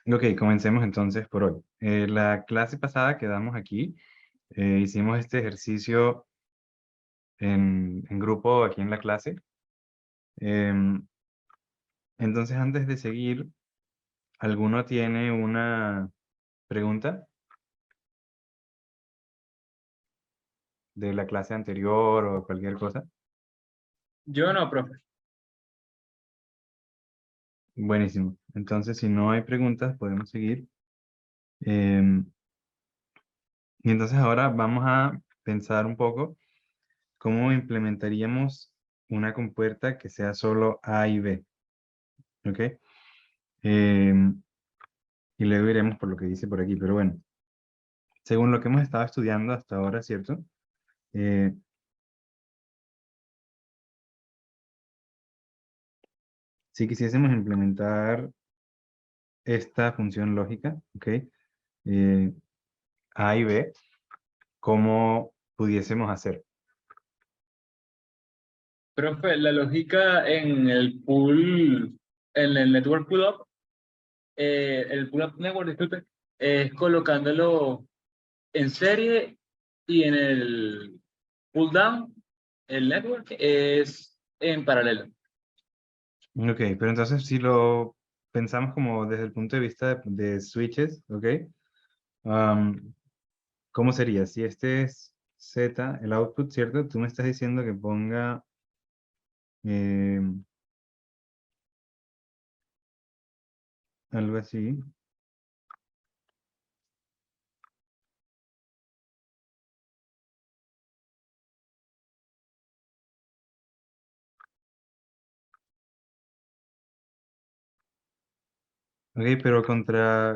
Ok, comencemos entonces por hoy. La clase pasada quedamos aquí, hicimos este ejercicio en grupo aquí en la clase. Em, entonces, antes de seguir, ¿alguno tiene una pregunta de la clase anterior o cualquier cosa? Yo no, profe. Buenísimo. Entonces, si no hay preguntas, podemos seguir. Em, y entonces ahora vamos a pensar un poco cómo implementaríamos una compuerta que sea solo A y B. ¿Ok? Em, y luego iremos por lo que dice por aquí, pero bueno, según lo que hemos estado estudiando hasta ahora, ¿cierto? Eh, si quisiésemos implementar esta función lógica, ¿ok? Eh, A y B, ¿cómo pudiésemos hacer? Profe, la lógica en el pool, en el network pull-up, el pull-up network, disculpe, es colocándolo en serie y en el pull-down, el network, es en paralelo. Ok, pero entonces si lo pensamos como desde el punto de vista de switches, ¿ok? Am, ¿Cómo sería? Si este es Z, el output, ¿cierto? Tú me estás diciendo que ponga algo así. Ok, pero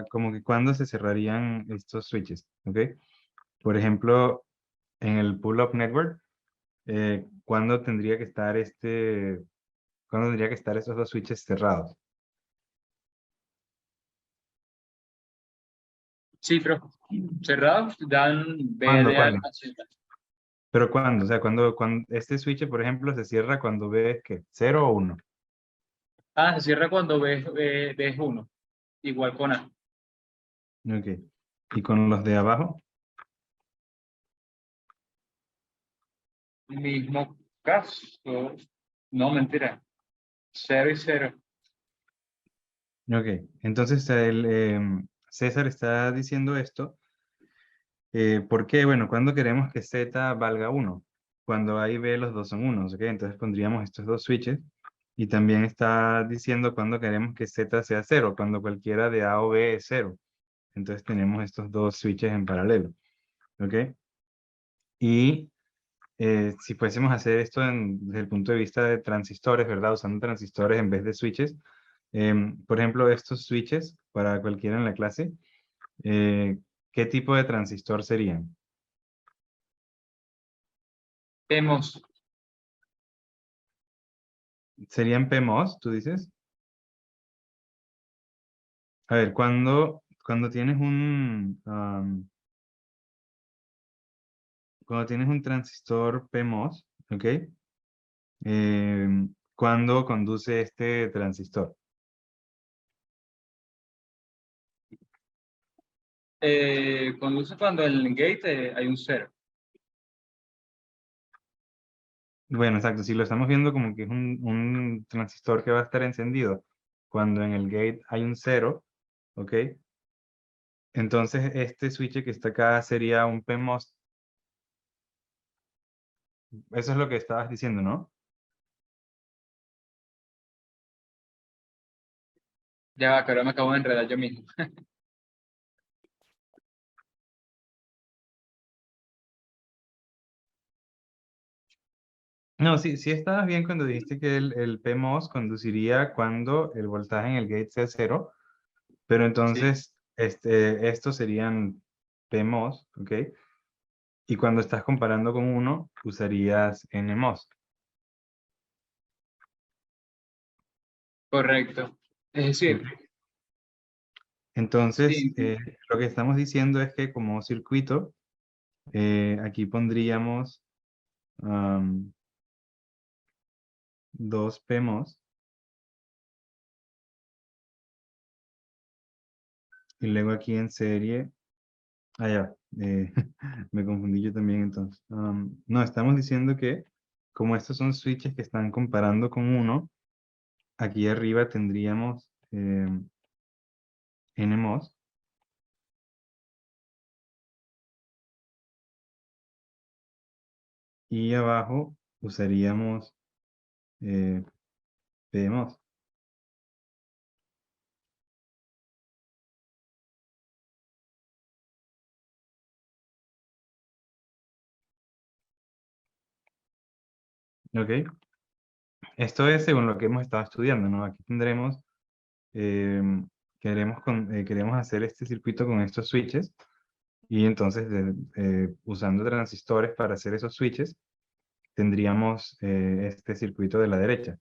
como que ¿cuándo se cerrarían estos switches? Ok, por ejemplo, en el pull-up network, ¿cuándo tendría que estar cuándo tendría que estar estos dos switches cerrados? Sí, profe. Cerrados dan ¿Cuándo, BLA cuándo? a Z. Pero ¿cuándo? O sea, cuando este switch, por ejemplo, se cierra cuando ves que 0 o 1. Ah, se cierra cuando ves uno, igual con A. Ok, y con los de abajo. Mismo caso. No, mentira. Cero y cero. Ok, entonces César está diciendo esto. ¿Por qué? Bueno, cuando queremos que Z valga 1, cuando A y B los dos son unos, ¿ok? Entonces pondríamos estos dos switches y también está diciendo cuando queremos que Z sea 0, cuando cualquiera de A o B es 0. Entonces tenemos estos dos switches en paralelo, ¿ok? Y si fuésemos a hacer esto desde el punto de vista de transistores, ¿verdad? Usando transistores en vez de switches, por ejemplo, estos switches para cualquiera en la clase, eh, ¿qué tipo de transistor serían? Hemos. ¿Serían PMOS, tú dices? A ver, cuando tienes cuando tienes un transistor PMOS, ¿ok? ¿Cuándo conduce este transistor? Conduce cuando en el gate hay un cero. Bueno, exacto, si lo estamos viendo como que es un transistor que va a estar encendido cuando en el gate hay un cero, ¿ok? Entonces este switch que está acá sería un PMOS. Eso es lo que estabas diciendo, ¿no? Ya va, que ahora me acabo de enredar yo mismo. No, sí, sí estabas bien cuando dijiste que el PMOS conduciría cuando el voltaje en el gate sea cero, pero Sí, entonces estos serían PMOS, ¿ok? Y cuando estás comparando con uno, usarías NMOS. correcto. Es decir, ¿Ok? Entonces, sí, lo que estamos diciendo es que como circuito, aquí pondríamos dos PMOS Y luego aquí en serie, ya, me confundí yo también entonces. No, estamos diciendo que como estos son switches que están comparando con uno, aquí arriba tendríamos NMOS. Y abajo usaríamos PMOS. ¿Ok? Esto es según lo que hemos estado estudiando, ¿no? Aquí tendremos, queremos hacer este circuito con estos switches y entonces usando transistores para hacer esos switches, tendríamos este circuito de la derecha.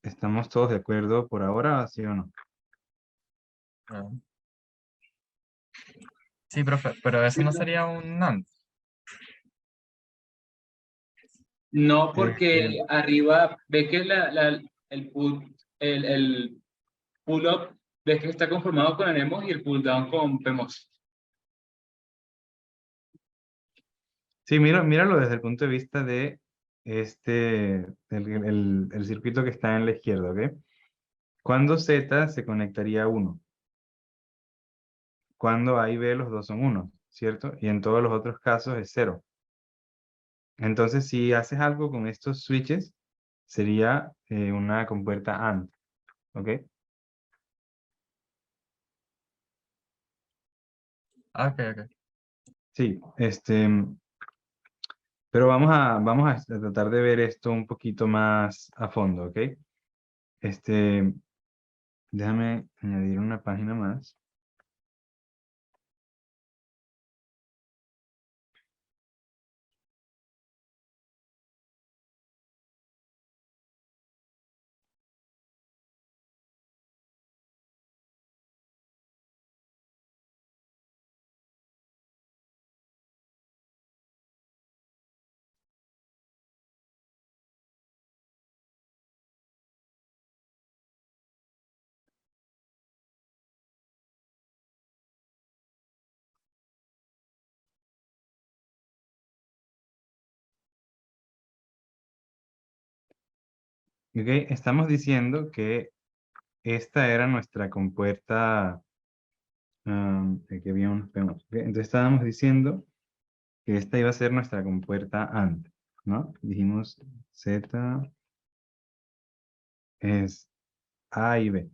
¿Estamos todos de acuerdo por ahora, sí o no? Ah. Sí, profe, pero eso no sería un NAND. No, porque Este, arriba ves que el pull up ves que está conformado con NMOS y el pull down con PMOS. sí, míralo desde el punto de vista de el circuito que está en la izquierda, ¿ok? ¿Cuándo Z se conectaría a 1? Cuando A y B los dos son 1, ¿cierto? Y en todos los otros casos es 0. Entonces, si haces algo con estos switches, sería una compuerta AND, ¿ok? Ah, ok, ok. Sí, pero vamos a tratar de ver esto un poquito más a fondo, ¿ok? Déjame añadir una página más. ¿Ok? Estamos diciendo que esta era nuestra compuerta, aquí había unos temas, ¿ok? Entonces estábamos diciendo que esta iba a ser nuestra compuerta AND, ¿no? Dijimos Z es A y B.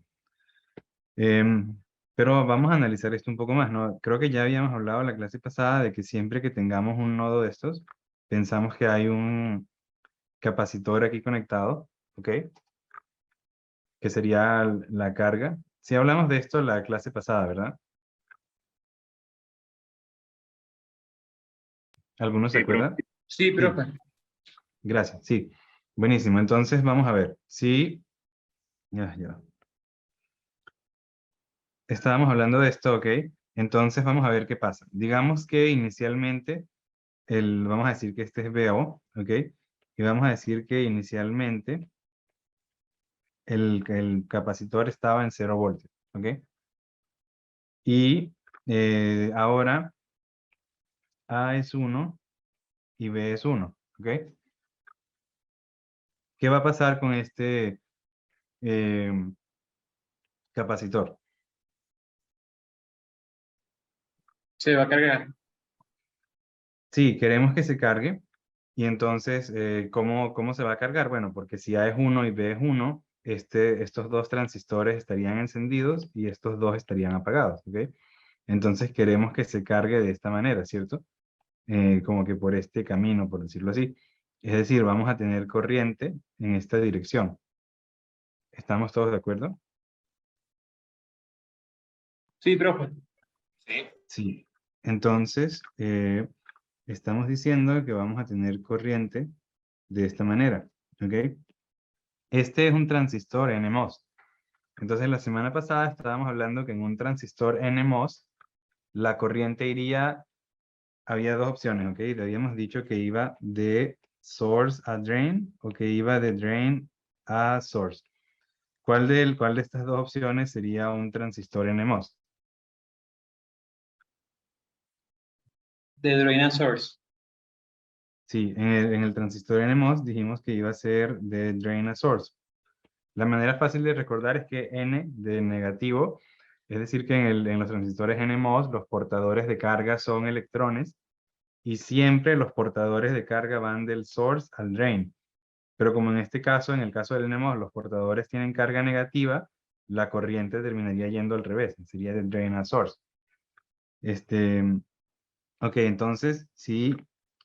Pero vamos a analizar esto un poco más, ¿no? Creo que ya habíamos hablado en la clase pasada de que siempre que tengamos un nodo de estos, pensamos que hay un capacitor aquí conectado, ¿ok? Que sería la carga. Si hablamos de esto en la clase pasada, ¿verdad? ¿Alguno se acuerda? Sí, Sí, profe. gracias, sí. Buenísimo, entonces vamos a ver. Sí, ya. Estábamos hablando de esto, ¿ok? Entonces vamos a ver qué pasa. Digamos que inicialmente, vamos a decir que este es VO, ¿ok? Y vamos a decir que inicialmente el capacitor estaba en 0 voltios, ¿ok? Y ahora A es 1 y B es 1, ¿ok? ¿Qué va a pasar con este eh, capacitor? Se va a cargar. Sí, queremos que se cargue. Y entonces, ¿cómo se va a cargar? Bueno, porque si A es 1 y B es 1, estos dos transistores estarían encendidos y estos dos estarían apagados, ¿ok? Entonces queremos que se cargue de esta manera, ¿cierto? Como que por este camino, por decirlo así. Es decir, vamos a tener corriente en esta dirección. ¿Estamos todos de acuerdo? Sí, profe. Sí. Entonces, estamos diciendo que vamos a tener corriente de esta manera, ¿ok? Este es un transistor NMOS. Entonces, la semana pasada estábamos hablando que en un transistor NMOS, la corriente iría, había dos opciones, ¿ok? Le habíamos dicho que iba de source a drain o que iba de drain a source. ¿Cuál de estas dos opciones sería un transistor NMOS? De drain and source. Sí, en el transistor NMOS dijimos que iba a ser de drain a source. La manera fácil de recordar es que N de negativo, es decir que en los transistores NMOS los portadores de carga son electrones y siempre los portadores de carga van del source al drain. Pero como en este caso, en el caso del NMOS, los portadores tienen carga negativa, la corriente terminaría yendo al revés, sería de drain a source. Ok, entonces sí,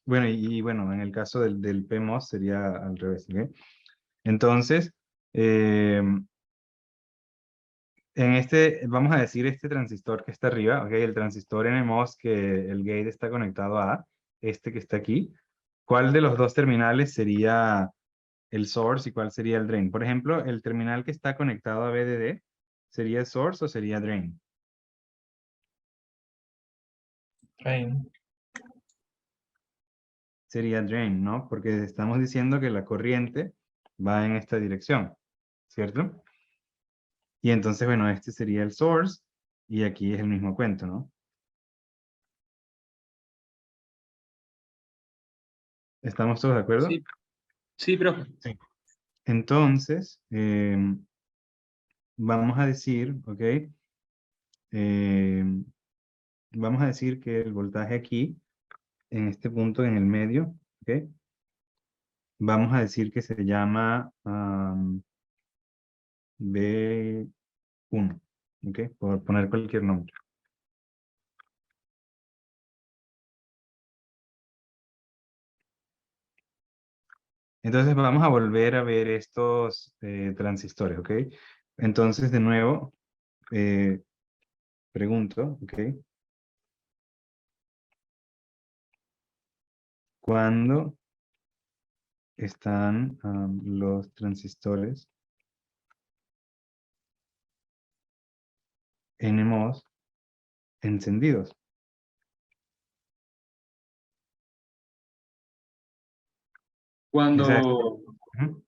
bueno, y bueno, en el caso del PMOS sería al revés, ¿ok? Entonces, en este, vamos a decir este transistor que está arriba, ok, el transistor NMOS que el gate está conectado a, este que está aquí, ¿cuál de los dos terminales sería el source y cuál sería el drain? Por ejemplo, el terminal que está conectado a VDD, ¿sería source o sería drain? Drain. Sería drain, ¿no? Porque estamos diciendo que la corriente va en esta dirección, ¿cierto? Y entonces, bueno, este sería el source y aquí es el mismo cuento, ¿no? ¿Estamos todos de acuerdo? Sí, sí, profe. Sí. Entonces, vamos a decir, ¿ok? Vamos a decir que el voltaje aquí, en este punto en el medio, ¿ok? Vamos a decir que se llama B1, ¿ok? Por poner cualquier nombre. Entonces vamos a volver a ver estos transistores, ¿ok? Entonces, de nuevo, pregunto, ¿ok? ¿Cuándo están los transistores NMOS encendidos? Esa es- Cuando... Ujú.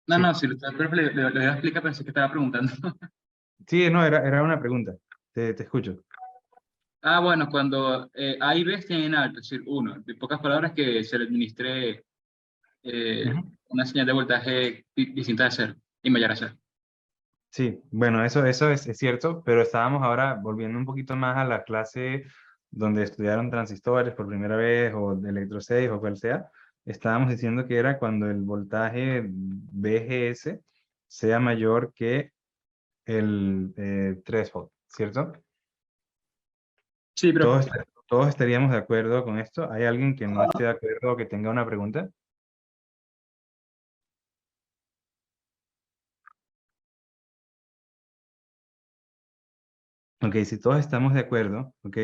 No, Sí, no, si el profe le voy a explicar, pensé que estaba preguntando. sí, no, era una pregunta. Te escucho. Ah, bueno, cuando A y B estén en alto, es decir, uno, de pocas palabras que se le administre Ujú. una señal de voltaje distinta de cero y mayor a cero. Sí, bueno, eso es cierto, pero estábamos ahora volviendo un poquito más a la clase donde estudiaron transistores por primera vez o de Electro 6 o cual sea. Estábamos diciendo que era cuando el voltaje VGS sea mayor que el threshold, ¿cierto? Sí, profe. Todos estaríamos de acuerdo con esto. ¿Hay alguien que no esté de acuerdo o que tenga una pregunta? Ok, si todos estamos de acuerdo, ok,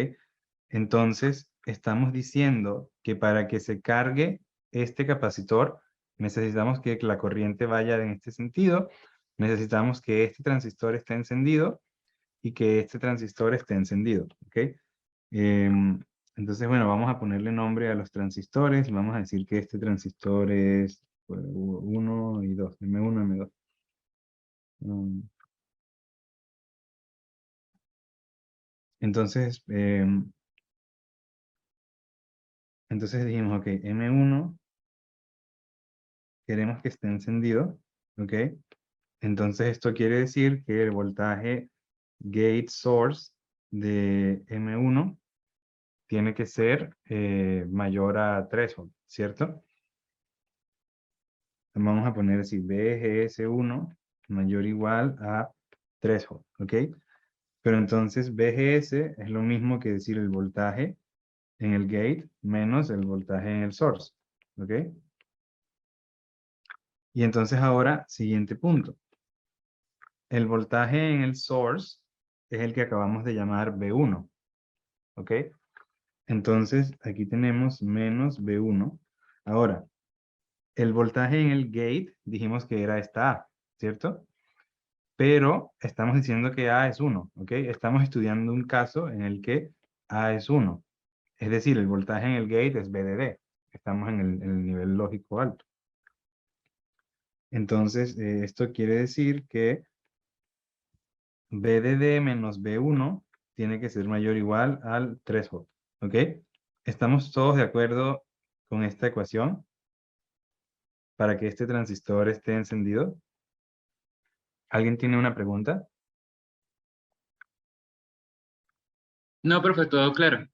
entonces estamos diciendo que para que se cargue este capacitor, necesitamos que la corriente vaya en este sentido, necesitamos que este transistor esté encendido y que este transistor esté encendido, ok. Em, entonces, bueno, vamos a ponerle nombre a los transistores, vamos a decir que este transistor es 1 y 2, M1, M2. Entonces, entonces dijimos, ok, M1 queremos que esté encendido, ok. Entonces esto quiere decir que el voltaje gate source de M1 tiene que ser mayor a threshold, ¿cierto? Vamos a poner así, BGS1 mayor o igual a threshold, ¿ok? Pero entonces BGS es lo mismo que decir el voltaje en el gate menos el voltaje en el source, ¿ok? Y entonces ahora, siguiente punto. El voltaje en el source es el que acabamos de llamar B1, ¿ok? Entonces, aquí tenemos menos B1. Ahora, el voltaje en el gate, dijimos que era esta A, ¿cierto? Pero estamos diciendo que A es 1, ¿ok? Estamos estudiando un caso en el que A es 1. Es decir, el voltaje en el gate es VDD. Estamos en el nivel lógico alto. Entonces, esto quiere decir que VDD menos B1 tiene que ser mayor o igual al threshold, ¿Ok? ¿Estamos todos de acuerdo con esta ecuación para que este transistor esté encendido? ¿Alguien tiene una pregunta? No, profe, todo claro.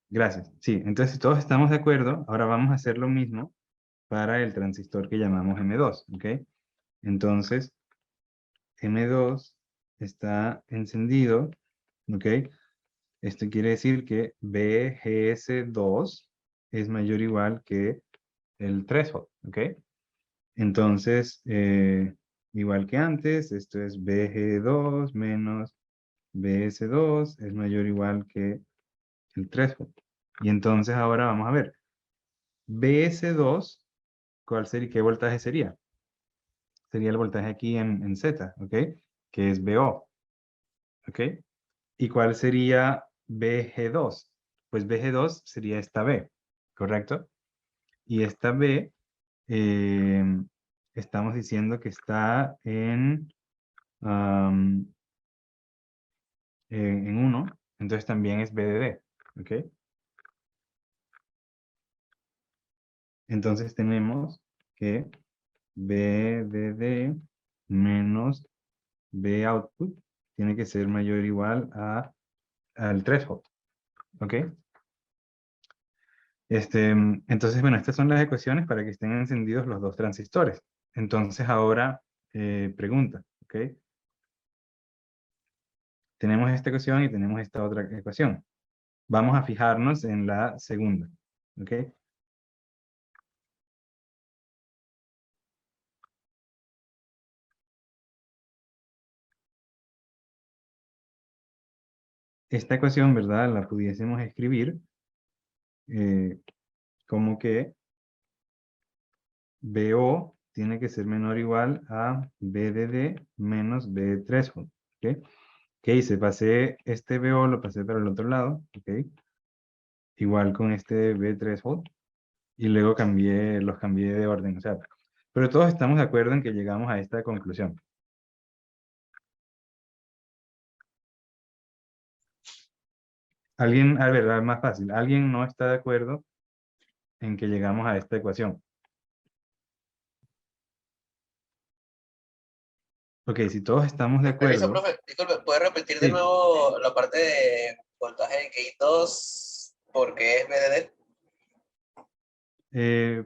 Gracias. Sí, entonces si todos estamos de acuerdo, ahora vamos a hacer lo mismo para el transistor que llamamos M2, ¿ok? Entonces, M2 está encendido, ¿ok? Esto quiere decir que BGS2 es mayor o igual que el threshold, ¿ok? Entonces, igual que antes, esto es BG2 menos BS2 es mayor o igual que el threshold. Y entonces ahora vamos a ver. BS2, ¿cuál sería? ¿Qué voltaje sería? Sería el voltaje aquí en Z, ¿ok? Que es BO, ¿ok? ¿Y cuál sería BG2? Pues BG2 sería esta B, ¿correcto? Y esta B, eh, estamos diciendo que está en 1, entonces también es BDD, ¿ok? Entonces tenemos que BDD menos B output tiene que ser mayor o igual al threshold, ¿ok? Entonces, bueno, estas son las ecuaciones para que estén encendidos los dos transistores. Entonces ahora, pregunta, ¿ok? Tenemos esta ecuación y tenemos esta otra ecuación. Vamos a fijarnos en la segunda, ¿ok? Esta ecuación, ¿verdad? La pudiésemos escribir como que BO tiene que ser menor o igual a BDD menos B threshold, ¿ok? ¿Qué hice? Pasé este BO, lo pasé para el otro lado, ¿ok? Igual con este B threshold, y luego los cambié de orden, o sea, pero todos estamos de acuerdo en que llegamos a esta conclusión. Alguien, a ver, más fácil, ¿alguien no está de acuerdo en que llegamos a esta ecuación? Ok, si todos estamos de Permiso, acuerdo, profe, disculpe, ¿puede repetir de sí, nuevo la parte de voltaje de gate 2 porque es BDD? eh,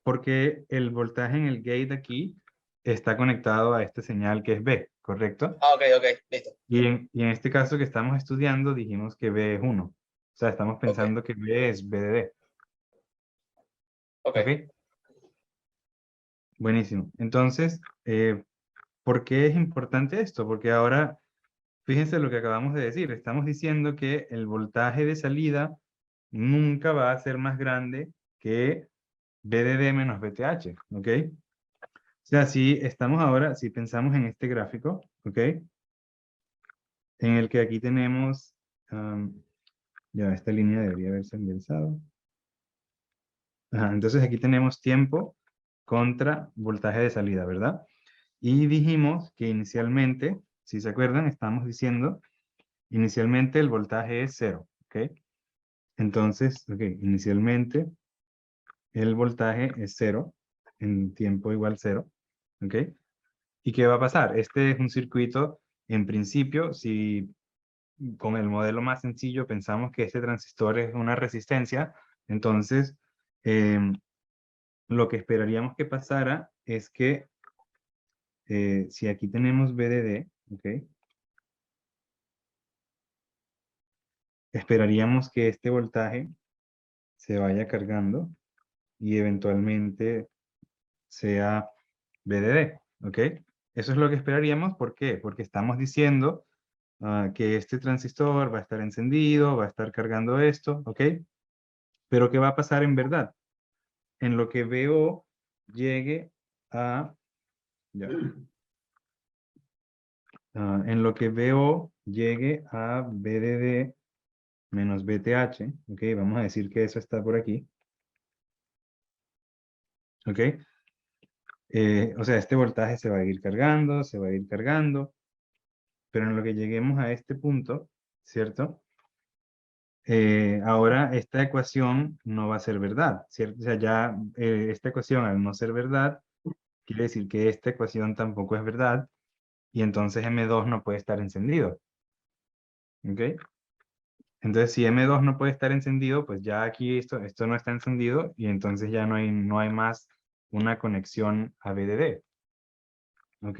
porque el voltaje en el gate aquí está conectado a esta señal que es B, ¿correcto? Ah, ok, ok, listo. Y en este caso que estamos estudiando dijimos que B es 1. O sea, estamos Ok, pensando que B es BDD. ok. ¿Ok? Buenísimo. Entonces, ¿por qué es importante esto? Porque ahora, fíjense lo que acabamos de decir. Estamos diciendo que el voltaje de salida nunca va a ser más grande que BDD menos BTH. ¿Ok? O sea, si estamos ahora, si pensamos en este gráfico, ¿ok? En el que aquí tenemos, ya esta línea debería haberse enderezado. Ajá, entonces aquí tenemos tiempo contra voltaje de salida, ¿verdad? Y dijimos que inicialmente, si se acuerdan, estamos diciendo, inicialmente el voltaje es 0, ¿ok? Entonces, ok, inicialmente el voltaje es 0, en tiempo igual 0, ¿ok? ¿Y qué va a pasar? Este es un circuito, en principio, si con el modelo más sencillo pensamos que este transistor es una resistencia, entonces lo que esperaríamos que pasara es que si aquí tenemos VDD, ¿ok? Esperaríamos que este voltaje se vaya cargando y eventualmente sea VDD, ¿ok? Eso es lo que esperaríamos, ¿por qué? Porque estamos diciendo que este transistor va a estar encendido, va a estar cargando esto, ¿ok? Pero ¿qué va a pasar en verdad? En lo que VO llegue a... ya. En lo que VO llegue a VDD menos BTH, ¿ok? Vamos a decir que eso está por aquí, ¿ok? O sea, este voltaje se va a ir cargando, se va a ir cargando, pero en lo que lleguemos a este punto, ¿cierto? ahora esta ecuación no va a ser verdad, ¿cierto? O sea, ya esta ecuación al no ser verdad, quiere decir que esta ecuación tampoco es verdad, y entonces M2 no puede estar encendido. ¿Ok? Entonces, si M2 no puede estar encendido, pues ya aquí esto no está encendido, y entonces ya no hay más una conexión a VDD. ¿Ok?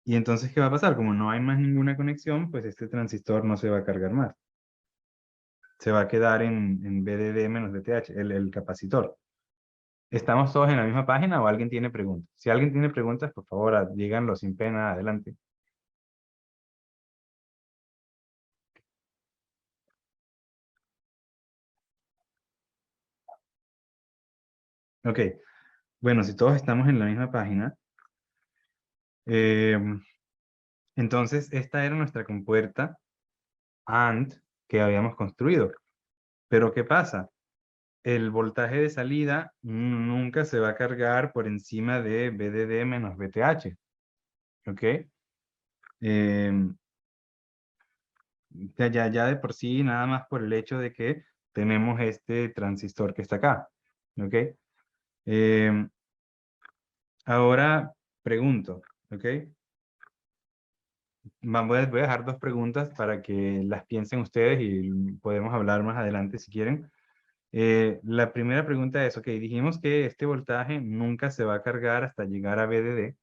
Y entonces, ¿qué va a pasar? Como no hay más ninguna conexión, pues este transistor no se va a cargar más. Se va a quedar en VDD menos VTH, el capacitor. ¿Estamos todos en la misma página o alguien tiene preguntas? Si alguien tiene preguntas, por favor, díganlo sin pena, adelante. Ok, bueno, si todos estamos en la misma página, entonces esta era nuestra compuerta AND que habíamos construido. Pero ¿qué pasa? El voltaje de salida nunca se va a cargar por encima de VDD menos VTH. ¿Ok? Ya de por sí, nada más por el hecho de que tenemos este transistor que está acá. ¿Ok? Ahora pregunto. ¿Ok? Voy a dejar dos preguntas para que las piensen ustedes y podemos hablar más adelante si quieren. La primera pregunta es, ok, dijimos que este voltaje nunca se va a cargar hasta llegar a VDD.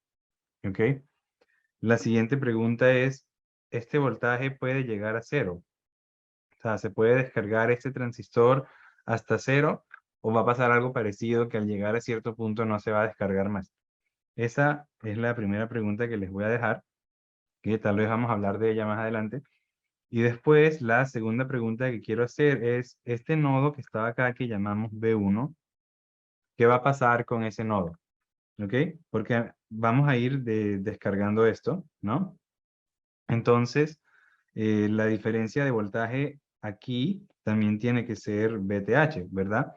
¿Ok? La siguiente pregunta es, ¿este voltaje puede llegar a cero? O sea, ¿se puede descargar este transistor hasta cero o va a pasar algo parecido que al llegar a cierto punto no se va a descargar más? Esa es la primera pregunta que les voy a dejar, que tal vez vamos a hablar de ella más adelante. Y después la segunda pregunta que quiero hacer es, este nodo que estaba acá que llamamos B1, ¿qué va a pasar con ese nodo? ¿Ok? Porque vamos a ir descargando esto, ¿no? Entonces, la diferencia de voltaje aquí también tiene que ser VTH, ¿verdad?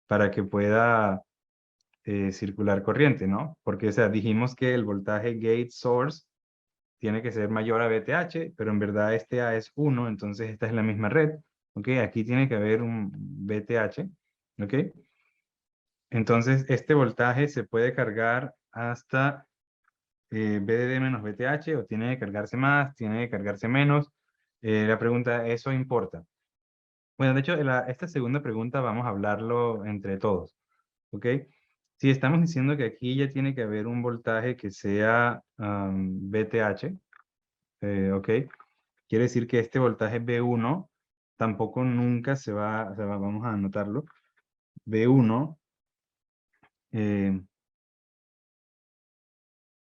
Para que pueda circular corriente, ¿no? Porque, o sea, dijimos que el voltaje gate source tiene que ser mayor a VTH, pero en verdad este A es 1, entonces esta es la misma red, ¿ok? Aquí tiene que haber un VTH, ¿ok? Entonces, este voltaje se puede cargar hasta VDD menos VTH o tiene que cargarse más, tiene que cargarse menos. La pregunta, ¿eso importa? Bueno, de hecho, esta segunda pregunta vamos a hablarlo entre todos, ¿ok? Si estamos diciendo que aquí ya tiene que haber un voltaje que sea VTH, ¿ok? Quiere decir que este voltaje B1 tampoco nunca se va, o sea, vamos a anotarlo. B1, eh,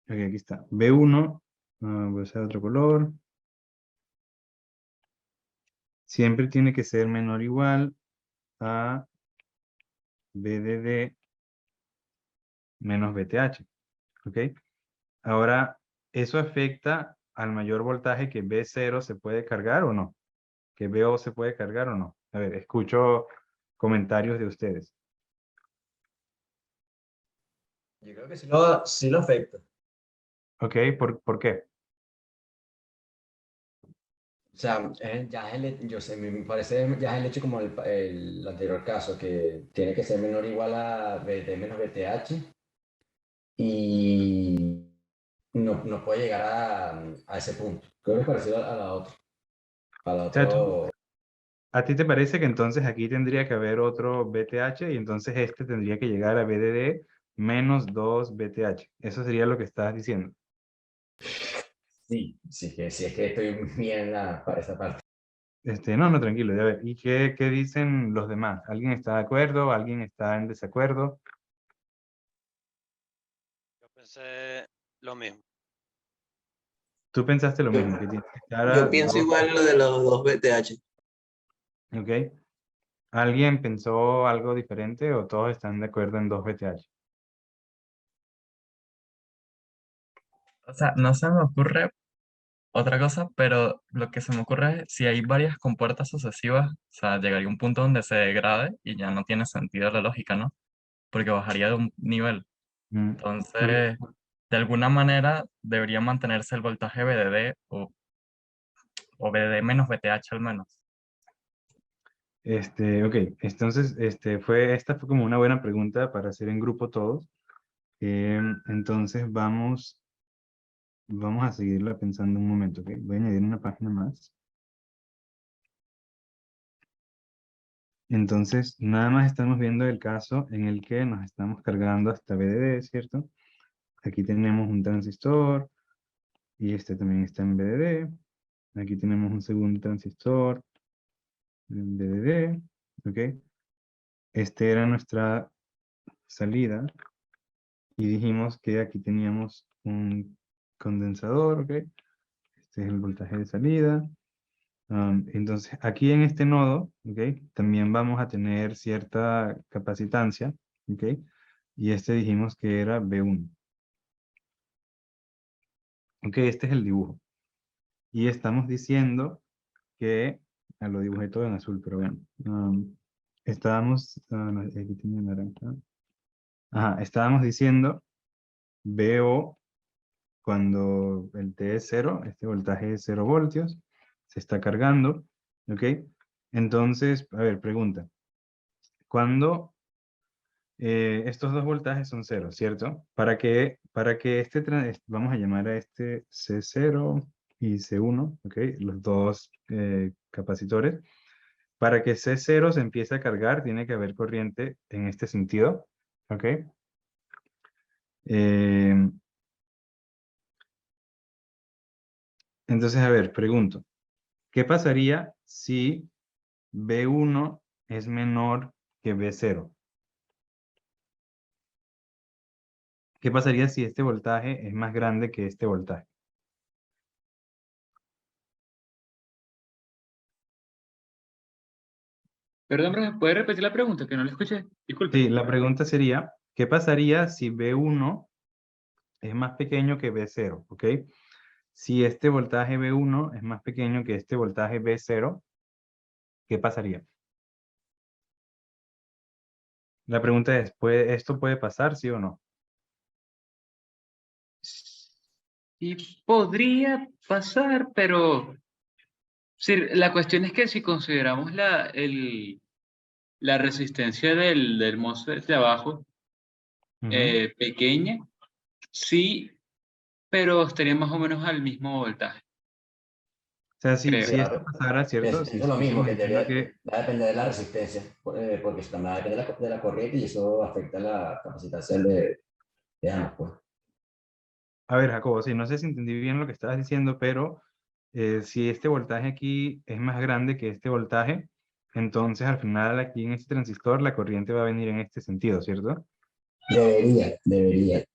ok, aquí está. B1, voy a usar otro color. Siempre tiene que ser menor o igual a VDD menos VTH, ¿ok? Ahora, ¿eso afecta al mayor voltaje que B0 se puede cargar o no? ¿Que BO se puede cargar o no? A ver, escucho comentarios de ustedes. Yo creo que sí lo afecta. ¿Ok? ¿Por qué? O sea, ya es yo sé, me parece ya es el hecho como el anterior caso, que tiene que ser menor o igual a BT menos BTH y no puede llegar a ese punto. Creo que es parecido a la otra. A la O sea, otro. ¿a ti te parece que entonces aquí tendría que haber otro VTH y entonces este tendría que llegar a VDD menos 2 VTH? Eso sería lo que estás diciendo. Sí, sí, es que estoy bien para esa parte. No, tranquilo, ya ver. ¿Y qué dicen los demás? ¿Alguien está de acuerdo? ¿Alguien está en desacuerdo? Yo pensé lo mismo. Tú pensaste lo Yo, mismo, que tiene que estar a yo pienso 2. igual lo de los dos BTH. ¿Ok? ¿Alguien pensó algo diferente o todos están de acuerdo en 2 VTH? O sea, no se me ocurre otra cosa, pero lo que se me ocurre es si hay varias compuertas sucesivas, o sea, llegaría un punto donde se degrade y ya no tiene sentido la lógica, ¿no? Porque bajaría de un nivel. Mm, Entonces, de alguna manera debería mantenerse el voltaje VDD o VDD menos VTH al menos. Ok, entonces, esta fue como una buena pregunta para hacer en grupo todos. Entonces vamos a seguirla pensando un momento, ¿ok? Voy a añadir una página más. Entonces, nada más estamos viendo el caso en el que nos estamos cargando hasta BDD, ¿cierto? Aquí tenemos un transistor y este también está en BDD. Aquí tenemos un segundo transistor en BDD, ¿ok? Este era nuestra salida y dijimos que aquí teníamos un condensador, ¿ok? Este es el voltaje de salida. Entonces, aquí en este nodo, ¿ok? También vamos a tener cierta capacitancia, ¿ok? Y este dijimos que era B1. Ok, este es el dibujo. Y estamos diciendo que, lo dibujé todo en azul, pero bueno. No, aquí tenía naranja. Ajá, estábamos diciendo BO cuando el T es 0, este voltaje es 0 voltios, se está cargando, ¿ok? Entonces, a ver, pregunta. Cuando estos dos voltajes son 0, ¿cierto? Para que vamos a llamar a este C0 y C1, ¿ok? Los dos capacitores. Para que C0 se empiece a cargar, tiene que haber corriente en este sentido, ¿ok? Eh, entonces, a ver, pregunto. ¿Qué pasaría si B1 es menor que B0? ¿Qué pasaría si este voltaje es más grande que este voltaje? Perdón, profe, ¿puede repetir la pregunta? Que no la escuché. Disculpe. Sí, la pregunta sería, ¿qué pasaría si B1 es más pequeño que B0? ¿Ok? Si este voltaje B1 es más pequeño que este voltaje B0, ¿qué pasaría? La pregunta es, ¿esto puede pasar, sí o no? Y podría pasar, pero sí, la cuestión es que si consideramos la resistencia del MOSFET de abajo Ujú. pequeña, sí, pero estaría más o menos al mismo voltaje, O sea, si, creo. si esto Claro. pasara, ¿cierto? Si Pienso lo mismo, estuviésemos que en diciendo teoría que, va a depender de la resistencia, porque eso también va a depender de la corriente y eso afecta la capacitación de ambos, pues. a ver, Jacobo, sí, no sé si entendí bien lo que estabas diciendo, pero si este voltaje aquí es más grande que este voltaje, entonces al final aquí en este transistor la corriente va a venir en este sentido, ¿cierto? Debería.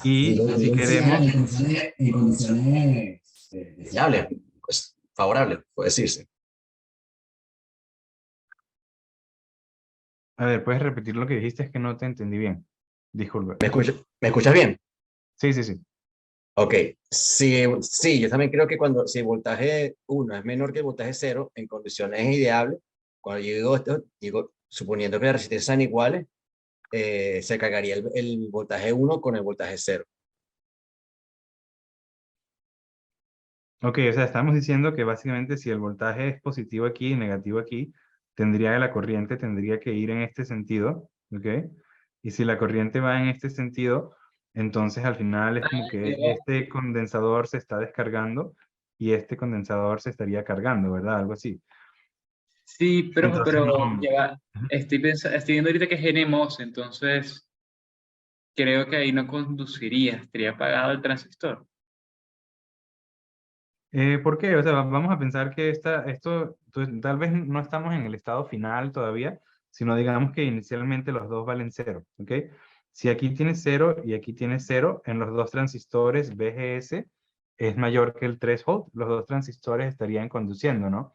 Y si queremos, En condiciones deseables, pues favorables, puede decirse. a ver, ¿puedes repetir lo que dijiste? Es que no te entendí bien. Disculpa. Me escuchas bien? Sí, sí, sí. Ok, sí, sí, yo también creo que si el voltaje 1 es menor que el voltaje 0, en condiciones ideales, cuando yo digo esto, digo, suponiendo que las resistencias sean iguales, se cargaría el voltaje 1 con el voltaje 0. Ok, o sea, estamos diciendo que básicamente si el voltaje es positivo aquí y negativo aquí, la corriente tendría que ir en este sentido, ¿ok? Y si la corriente va en este sentido, entonces al final es como que este condensador se está descargando y este condensador se estaría cargando, ¿verdad? Algo así. Sí, Entonces pero no. ya va. Ujú. Estoy viendo ahorita que es NMOS, entonces creo que ahí no conduciría, estaría apagado el transistor. ¿Por qué? O sea, vamos a pensar que tal vez no estamos en el estado final todavía, sino digamos que inicialmente los dos valen cero, ¿ok? Si aquí tienes cero y aquí tienes cero, en los dos transistores VGS es mayor que el threshold, los dos transistores estarían conduciendo, ¿no?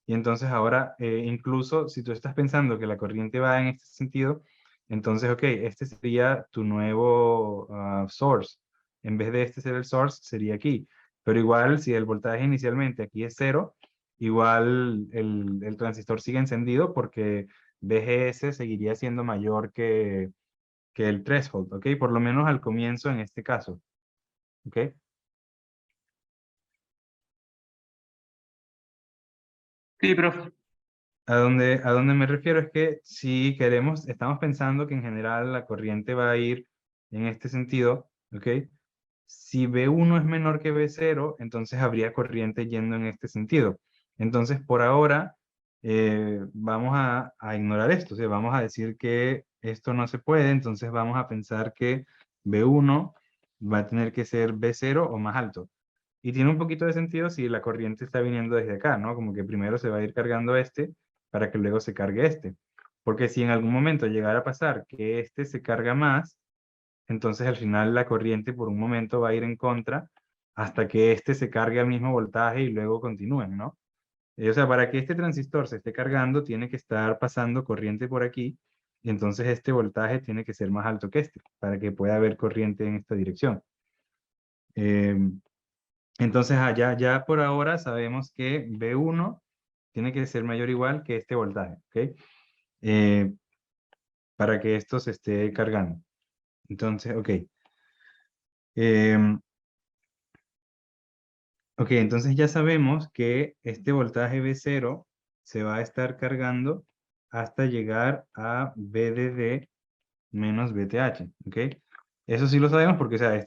Y entonces ahora, incluso si tú estás pensando que la corriente va en este sentido, entonces, ok, este sería tu nuevo source. En vez de este ser el source, sería aquí. Pero igual, si el voltaje inicialmente aquí es cero, igual el transistor sigue encendido porque VGS seguiría siendo mayor que el threshold, ¿ok? Por lo menos al comienzo en este caso, ¿ok? Sí, profe. a donde me refiero es que si queremos, estamos pensando que en general la corriente va a ir en este sentido, ¿ok? Si B1 es menor que B0, entonces habría corriente yendo en este sentido. Entonces, por ahora, vamos a ignorar esto, o sea, vamos a decir que esto no se puede, entonces vamos a pensar que B1 va a tener que ser B0 o más alto. Y tiene un poquito de sentido si la corriente está viniendo desde acá, ¿no? Como que primero se va a ir cargando este para que luego se cargue este. Porque si en algún momento llegara a pasar que este se carga más, entonces al final la corriente por un momento va a ir en contra hasta que este se cargue al mismo voltaje y luego continúen, ¿no? O sea, para que este transistor se esté cargando, tiene que estar pasando corriente por aquí, y entonces este voltaje tiene que ser más alto que este, para que pueda haber corriente en esta dirección. Entonces, ya por ahora sabemos que B1 tiene que ser mayor o igual que este voltaje, ¿ok? Para que esto se esté cargando. Entonces, ok. Em, ok, entonces ya sabemos que este voltaje B0 se va a estar cargando hasta llegar a VDD menos VTH, ¿ok? Eso sí lo sabemos porque, o sea,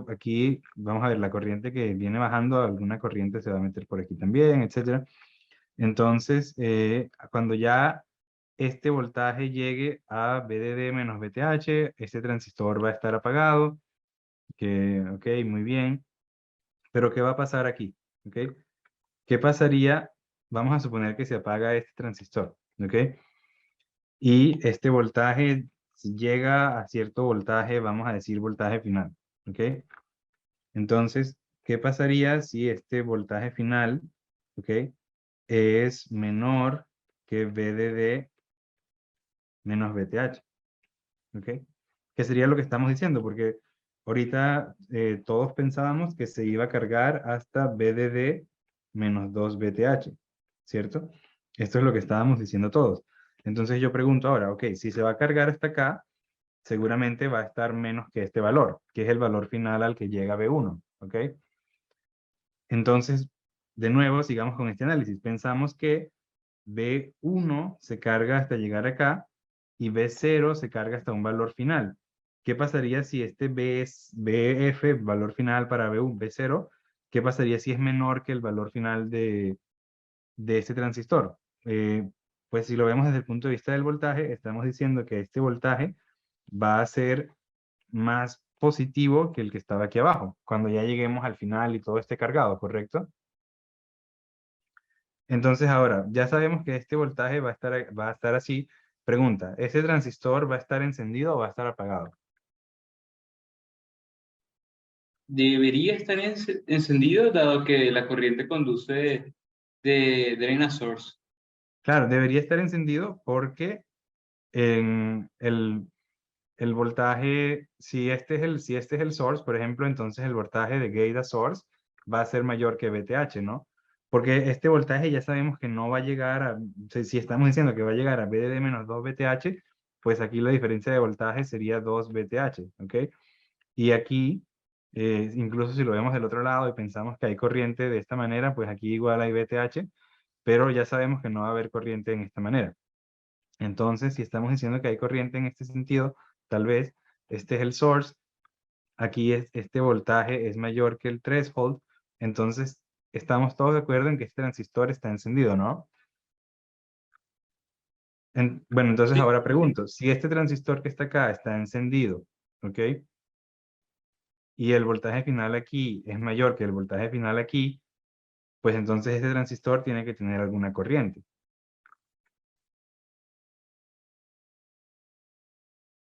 aquí, vamos a ver, la corriente que viene bajando, alguna corriente se va a meter por aquí también, etcétera. Entonces, cuando ya este voltaje llegue a VDD menos VTH, este transistor va a estar apagado, ok, muy bien. Pero ¿qué va a pasar aquí? ¿Ok? ¿Qué pasaría? Vamos a suponer que se apaga este transistor, ¿ok? Y este voltaje llega a cierto voltaje, vamos a decir voltaje final, ¿ok? Entonces, ¿qué pasaría si este voltaje final, ¿ok? Es menor que VDD menos VTH, ¿ok? Que sería lo que estamos diciendo, porque ahorita todos pensábamos que se iba a cargar hasta VDD menos 2 VTH, ¿cierto? Esto es lo que estábamos diciendo todos. Entonces yo pregunto ahora, ok, si se va a cargar hasta acá, seguramente va a estar menos que este valor, que es el valor final al que llega B1, ¿ok? Entonces, de nuevo, sigamos con este análisis. Pensamos que B1 se carga hasta llegar acá y B0 se carga hasta un valor final. ¿Qué pasaría si este BF, valor final para B1, B0, qué pasaría si es menor que el valor final de este transistor? Pues si lo vemos desde el punto de vista del voltaje, estamos diciendo que este voltaje va a ser más positivo que el que estaba aquí abajo, cuando ya lleguemos al final y todo esté cargado, ¿correcto? Entonces ahora, ya sabemos que este voltaje va a estar así. Pregunta, ¿ese transistor va a estar encendido o va a estar apagado? Debería estar encendido dado que la corriente conduce de drain a source. Claro, debería estar encendido porque en el voltaje, si este es el source, por ejemplo, entonces el voltaje de gate a source va a ser mayor que VTH, ¿no? Porque este voltaje ya sabemos que no va a llegar a, si estamos diciendo que va a llegar a VDD menos 2 VTH, pues aquí la diferencia de voltaje sería 2 VTH, ¿ok? Y aquí, incluso si lo vemos del otro lado y pensamos que hay corriente de esta manera, pues aquí igual hay VTH, pero ya sabemos que no va a haber corriente en esta manera. Entonces, si estamos diciendo que hay corriente en este sentido, tal vez este es el source, aquí este voltaje es mayor que el threshold, entonces estamos todos de acuerdo en que este transistor está encendido, ¿no? Bueno, entonces Sí. ahora pregunto, si este transistor que está acá está encendido, ¿ok? Y el voltaje final aquí es mayor que el voltaje final aquí, pues entonces este transistor tiene que tener alguna corriente.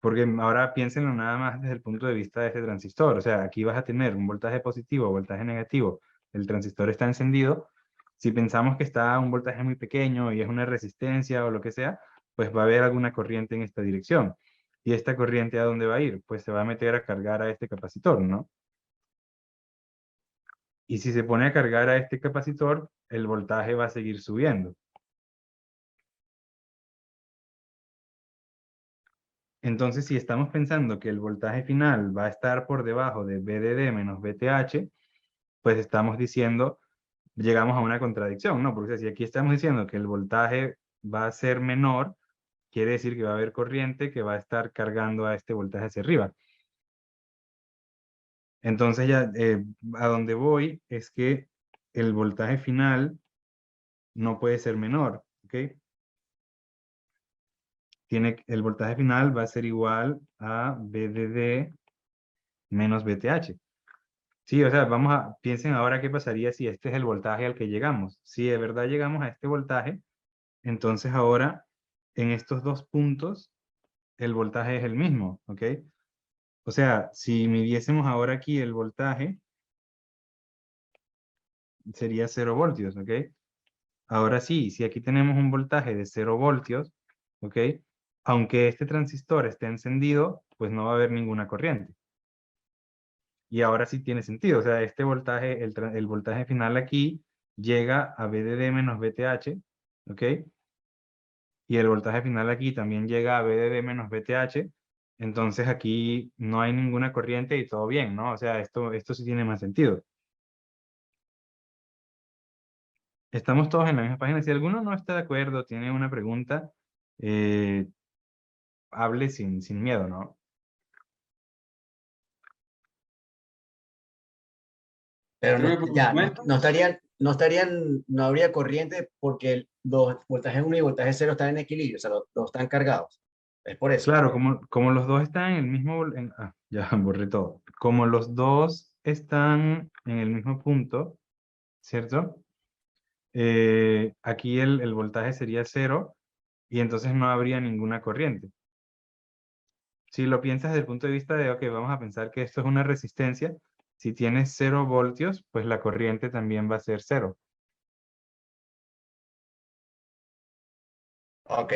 Porque ahora piénsenlo nada más desde el punto de vista de este transistor. O sea, aquí vas a tener un voltaje positivo, voltaje negativo. El transistor está encendido. Si pensamos que está a un voltaje muy pequeño y es una resistencia o lo que sea, pues va a haber alguna corriente en esta dirección. ¿Y esta corriente a dónde va a ir? Pues se va a meter a cargar a este capacitor, ¿no? Y si se pone a cargar a este capacitor, el voltaje va a seguir subiendo. Entonces, si estamos pensando que el voltaje final va a estar por debajo de VDD menos VTH, pues estamos diciendo, llegamos a una contradicción, ¿no? Porque si aquí estamos diciendo que el voltaje va a ser menor, quiere decir que va a haber corriente que va a estar cargando a este voltaje hacia arriba. Entonces ya a donde voy es que el voltaje final no puede ser menor, ¿ok? El voltaje final va a ser igual a VDD menos VTH. Sí, o sea, piensen ahora qué pasaría si este es el voltaje al que llegamos. Si de verdad llegamos a este voltaje, entonces ahora en estos dos puntos el voltaje es el mismo, ¿ok? O sea, si midiésemos ahora aquí el voltaje, sería 0 voltios, ¿ok? Ahora sí, si aquí tenemos un voltaje de 0 voltios, ¿ok? Aunque este transistor esté encendido, pues no va a haber ninguna corriente. Y ahora sí tiene sentido, o sea, este voltaje, el voltaje final aquí llega a VDD menos VTH, ¿ok? Y el voltaje final aquí también llega a VDD menos VTH, entonces aquí no hay ninguna corriente y todo bien, ¿no? O sea, esto sí tiene más sentido. Estamos todos en la misma página. Si alguno no está de acuerdo, tiene una pregunta, hable sin miedo, ¿no? Pero Creo no, que por ya, momento, no habría corriente porque los voltajes 1 y voltaje 0 están en equilibrio, o sea, los dos están cargados. Es por eso. Claro, como los dos están en el mismo, ya borré todo. Como los dos están en el mismo punto, ¿cierto? Aquí el voltaje sería 0 y entonces no habría ninguna corriente. Si lo piensas desde el punto de vista de, ok, vamos a pensar que esto es una resistencia, si tienes 0 voltios, pues la corriente también va a ser 0. Ok.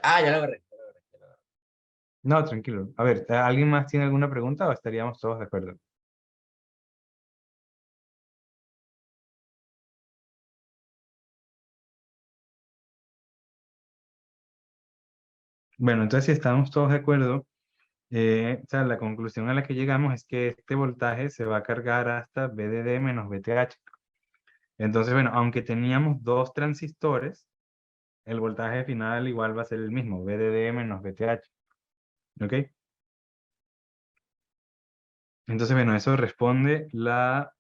Ah, ya lo agarré. No, tranquilo. A ver, ¿alguien más tiene alguna pregunta o estaríamos todos de acuerdo? Bueno, entonces si estamos todos de acuerdo, o sea, la conclusión a la que llegamos es que este voltaje se va a cargar hasta VDD menos VTH. Entonces, bueno, aunque teníamos dos transistores, el voltaje final igual va a ser el mismo, VDD menos VTH. ¿Ok? Entonces, bueno, eso responde una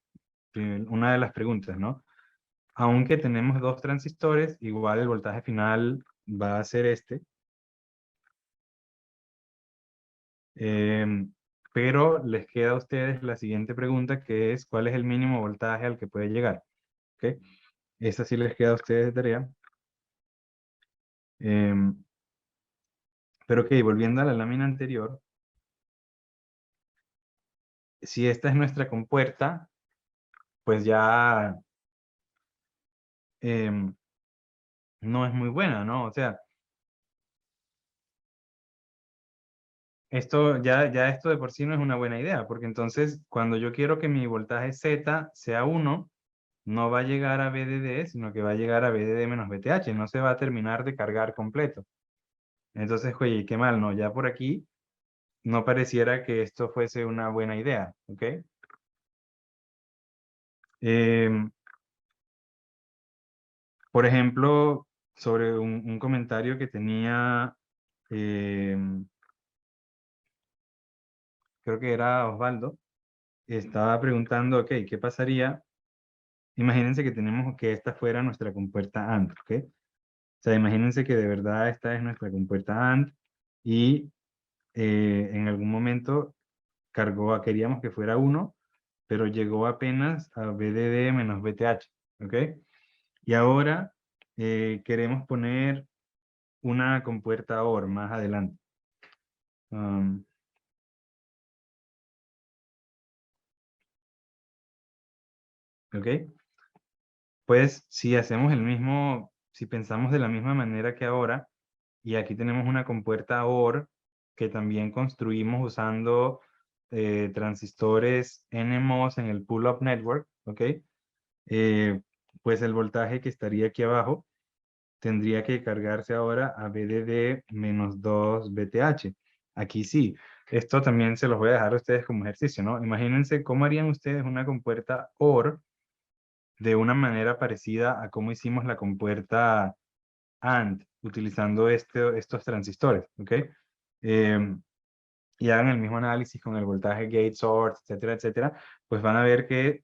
de las preguntas, ¿no? Aunque tenemos dos transistores, igual el voltaje final va a ser este. Pero les queda a ustedes la siguiente pregunta, que es ¿cuál es el mínimo voltaje al que puede llegar? ¿Ok? Esa sí les queda a ustedes de tarea. Pero ok, volviendo a la lámina anterior, si esta es nuestra compuerta, pues ya no es muy buena, ¿no? O sea, esto de por sí no es una buena idea, porque entonces cuando yo quiero que mi voltaje Z sea 1, no va a llegar a VDD, sino que va a llegar a VDD menos VTH, no se va a terminar de cargar completo. Entonces, oye, qué mal, ¿no? Ya por aquí no pareciera que esto fuese una buena idea, ¿ok? Por ejemplo, sobre un comentario que tenía, creo que era Osvaldo, estaba preguntando, ok, ¿qué pasaría? Imagínense que tenemos que esta fuera nuestra compuerta AND, ¿ok? O sea, imagínense que de verdad esta es nuestra compuerta AND y en algún momento queríamos que fuera 1, pero llegó apenas a VDD menos VTH, ¿ok? Y ahora queremos poner una compuerta OR más adelante. ¿Ok? Pues si hacemos si pensamos de la misma manera que ahora, y aquí tenemos una compuerta OR que también construimos usando transistores NMOS en el pull-up network, ¿ok? Pues el voltaje que estaría aquí abajo tendría que cargarse ahora a VDD menos 2 VTH. Aquí sí, esto también se los voy a dejar a ustedes como ejercicio, ¿no? Imagínense cómo harían ustedes una compuerta OR de una manera parecida a cómo hicimos la compuerta AND utilizando estos transistores, ¿ok? Y hagan el mismo análisis con el voltaje gate source, etcétera, etcétera, pues van a ver que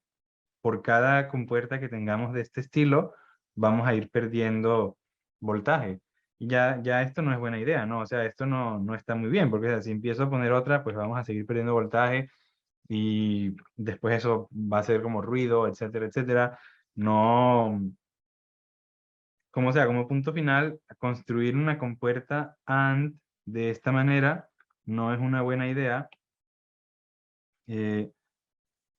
por cada compuerta que tengamos de este estilo, vamos a ir perdiendo voltaje. Y ya esto no es buena idea, ¿no? O sea, esto no está muy bien, porque o sea, si empiezo a poner otra, pues vamos a seguir perdiendo voltaje y después eso va a ser como ruido, etcétera, etcétera. No, como sea, como punto final, construir una compuerta AND de esta manera no es una buena idea. eh,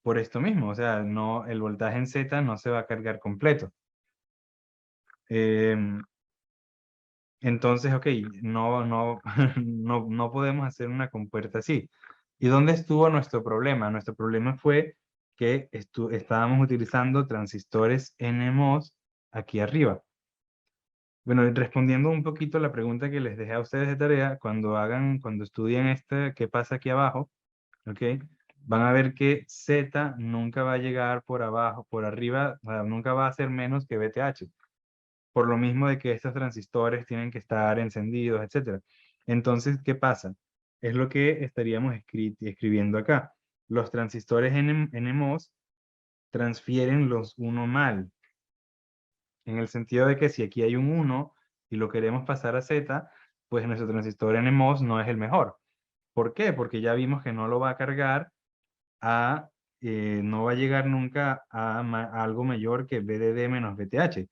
por esto mismo, o sea, no, el voltaje en Z no se va a cargar completo. Em, entonces, ok, no podemos hacer una compuerta así. ¿Y dónde estuvo nuestro problema? Nuestro problema fue que estábamos utilizando transistores NMOS aquí arriba. Bueno, y respondiendo un poquito a la pregunta que les dejé a ustedes de tarea, cuando estudien qué pasa aquí abajo, ¿ok? Van a ver que Z nunca va a llegar por abajo, por arriba, o sea, nunca va a ser menos que VTH. Por lo mismo de que estos transistores tienen que estar encendidos, etcétera. Entonces, ¿qué pasa? Es lo que estaríamos escribiendo acá. Los transistores NMOS transfieren los 1 mal, en el sentido de que si aquí hay un 1 y lo queremos pasar a Z, pues nuestro transistor NMOS no es el mejor. ¿Por qué? Porque ya vimos que no lo va a cargar no va a llegar nunca a algo mayor que VDD menos VTH.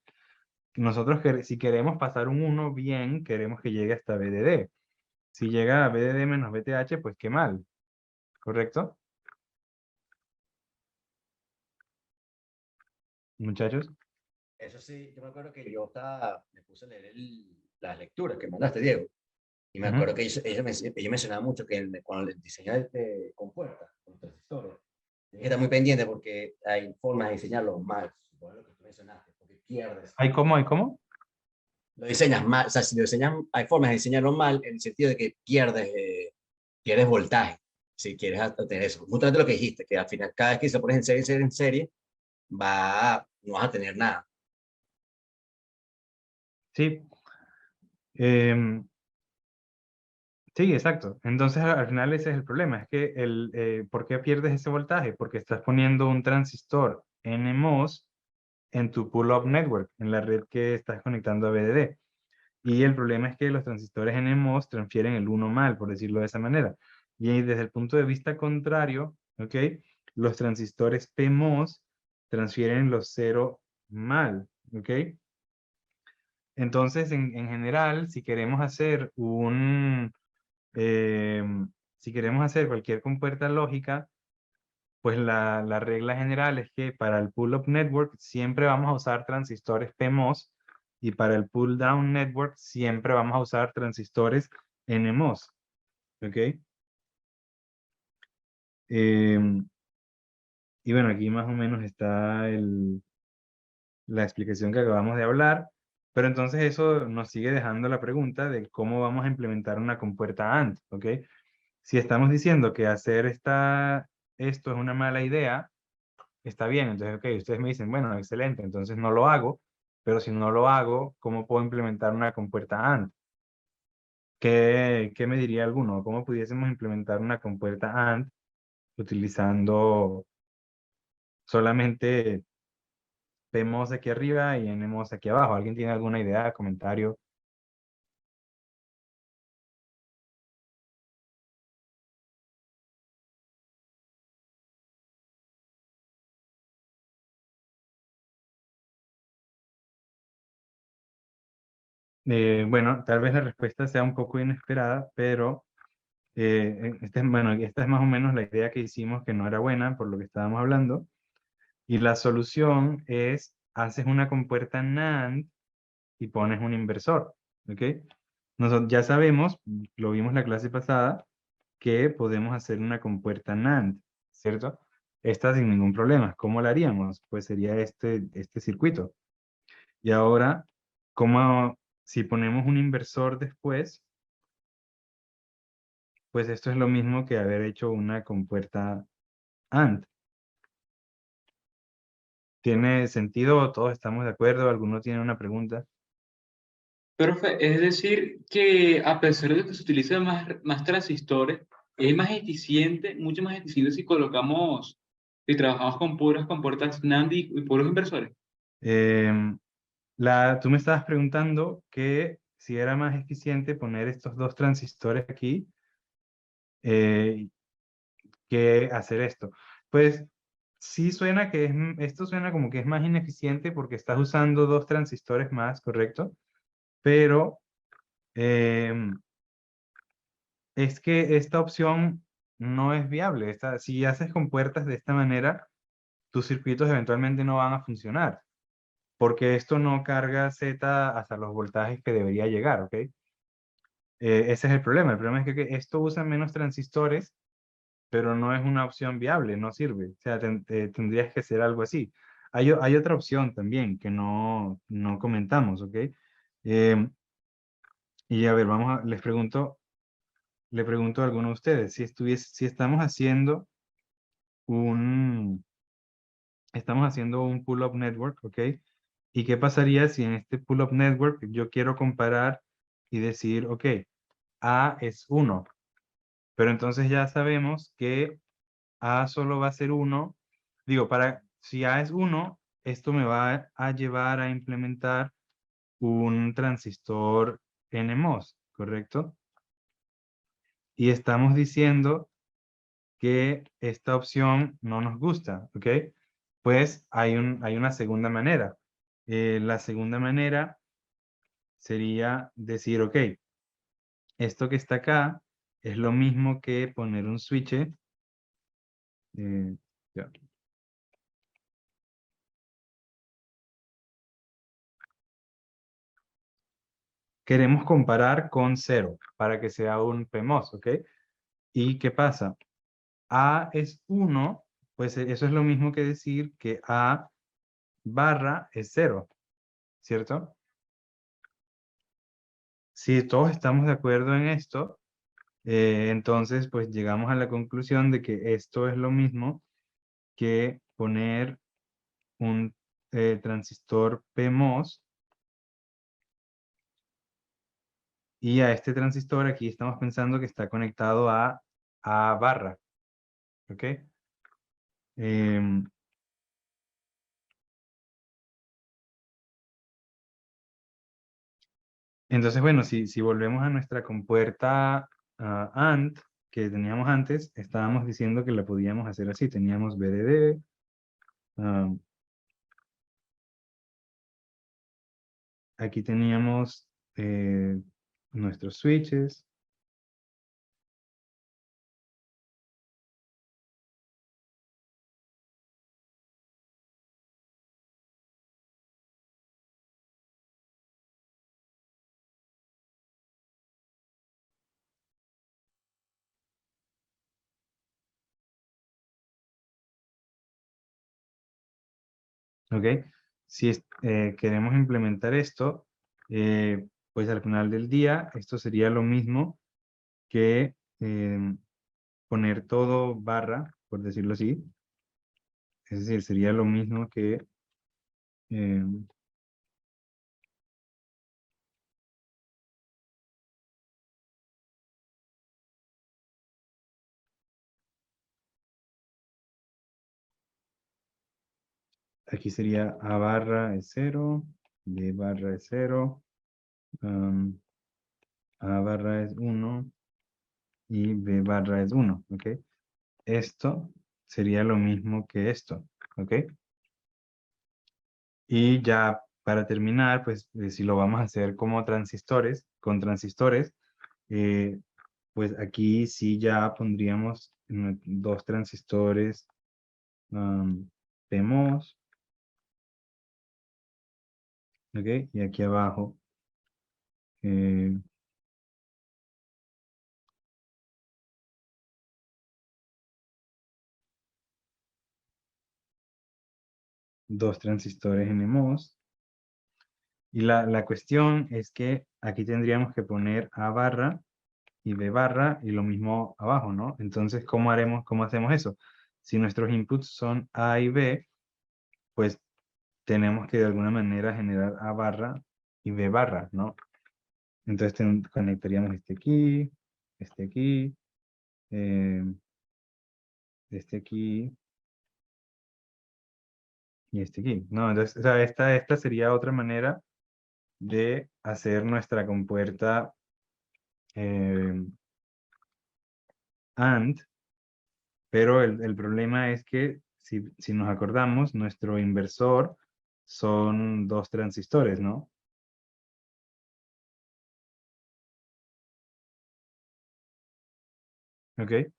Nosotros, si queremos pasar un 1 bien, queremos que llegue hasta VDD. Si llega a VDD menos VTH, pues qué mal. ¿Correcto? Muchachos. Eso sí, yo me acuerdo que me puse a leer las lecturas que mandaste, Diego. Y me acuerdo que ellos mencionaban mucho que cuando el diseño de compuertas, con los transistores, tienes que estar muy pendiente porque hay formas de diseñarlos mal, supongo lo que tú mencionaste, porque pierdes. ¿Hay cómo? ¿Hay cómo? Lo diseñas mal, o sea, si lo diseñas, hay formas de diseñarlo mal en el sentido de que pierdes voltaje, si quieres obtener eso. Justamente lo que dijiste, que al final cada vez que se pones en serie, no vas a tener nada. Sí. Em, sí, exacto. Entonces, al final ese es el problema. Es que ¿por qué pierdes ese voltaje? Porque estás poniendo un transistor NMOS en tu pull-up network, en la red que estás conectando a VDD. Y el problema es que los transistores NMOS transfieren el 1 mal, por decirlo de esa manera. Y ahí, desde el punto de vista contrario, ¿ok? Los transistores PMOS transfieren los 0 mal, ¿ok? Entonces, en general, eh, si queremos hacer cualquier compuerta lógica, pues la regla general es que para el pull-up network siempre vamos a usar transistores PMOS y para el pull-down network siempre vamos a usar transistores NMOS. ¿Ok? Y bueno, aquí más o menos está la explicación que acabamos de hablar, pero entonces eso nos sigue dejando la pregunta de cómo vamos a implementar una compuerta AND. ¿Ok? Si estamos diciendo que hacer esto es una mala idea, está bien, entonces, ok, ustedes me dicen, bueno, excelente, entonces no lo hago, pero si no lo hago, ¿cómo puedo implementar una compuerta AND? ¿Qué me diría alguno? ¿Cómo pudiésemos implementar una compuerta AND utilizando solamente PMOS aquí arriba y NMOS aquí abajo? ¿Alguien tiene alguna idea, comentario? Bueno, tal vez la respuesta sea un poco inesperada, pero bueno, esta es más o menos la idea que hicimos que no era buena por lo que estábamos hablando. Y la solución es, haces una compuerta NAND y pones un inversor, ¿ok? Nosotros ya sabemos, lo vimos la clase pasada, que podemos hacer una compuerta NAND, ¿cierto? Esta sin ningún problema. ¿Cómo la haríamos? Pues sería este circuito. Y ahora, si ponemos un inversor después, pues esto es lo mismo que haber hecho una compuerta AND. ¿Tiene sentido? ¿Todos estamos de acuerdo? ¿Alguno tiene una pregunta? Profe, es decir, que a pesar de que se utilicen más transistores, es más eficiente, mucho más eficiente si si trabajamos con puras compuertas NAND y puros inversores. Em, tú me estabas preguntando que si era más eficiente poner estos dos transistores aquí eh, que hacer esto. Pues sí suena que esto suena como que es más ineficiente porque estás usando dos transistores más, ¿correcto? Pero em, es que esta opción no es viable. Si haces compuertas de esta manera, tus circuitos eventualmente no van a funcionar, porque esto no carga Z hasta los voltajes que debería llegar, ¿ok? Ese es el problema. El problema es que esto usa menos transistores, pero no es una opción viable, no sirve. O sea, tendrías que hacer algo así. Hay otra opción también que no comentamos, ¿ok? Em, y a ver, le pregunto a alguno de ustedes, si un, estamos haciendo un pull-up network, ¿ok? ¿Y qué pasaría si en este pull-up network yo quiero comparar y decir, ok, A es 1, pero entonces ya sabemos que A solo va a ser 1. Digo, si A es 1, esto me va a llevar a implementar un transistor NMOS, ¿correcto? Y estamos diciendo que esta opción no nos gusta, ¿ok? Pues hay una segunda manera. La segunda manera sería decir, ok, esto que está acá es lo mismo que poner un switch. Ya. Queremos comparar con 0 para que sea un PMOS, ¿ok? ¿Y qué pasa? A es 1, pues eso es lo mismo que decir que A barra es 0, ¿cierto? Si todos estamos de acuerdo en esto, entonces pues llegamos a la conclusión de que esto es lo mismo que poner un transistor PMOS, y a este transistor aquí estamos pensando que está conectado a A barra, ¿ok? Em, entonces, bueno, si volvemos a nuestra compuerta AND que teníamos antes, estábamos diciendo que la podíamos hacer así. Teníamos VDD, ah, aquí teníamos nuestros switches. ¿Ok? Si queremos implementar esto, pues al final del día, esto sería lo mismo que poner todo barra, por decirlo así. Es decir, sería lo mismo que aquí sería A barra es 0, B barra es 0, A barra es 1 y B barra es 1, ¿ok? Esto sería lo mismo que esto, ¿ok? Y ya para terminar, pues si lo vamos a hacer como transistores, con transistores, eh, pues aquí sí ya pondríamos dos transistores PMOS, ¿ok? Y aquí abajo eh, dos transistores NMOS. Y la cuestión es que aquí tendríamos que poner A barra y B barra y lo mismo abajo, ¿no? Entonces, cómo hacemos eso? Si nuestros inputs son A y B, pues tenemos que de alguna manera generar A barra y B barra, ¿no? Entonces conectaríamos este aquí, eh, este aquí y este aquí. No, entonces, o sea, esta sería otra manera de hacer nuestra compuerta AND, pero el problema es que si nos acordamos, nuestro inversor son 2 transistores, ¿no? ¿Ok?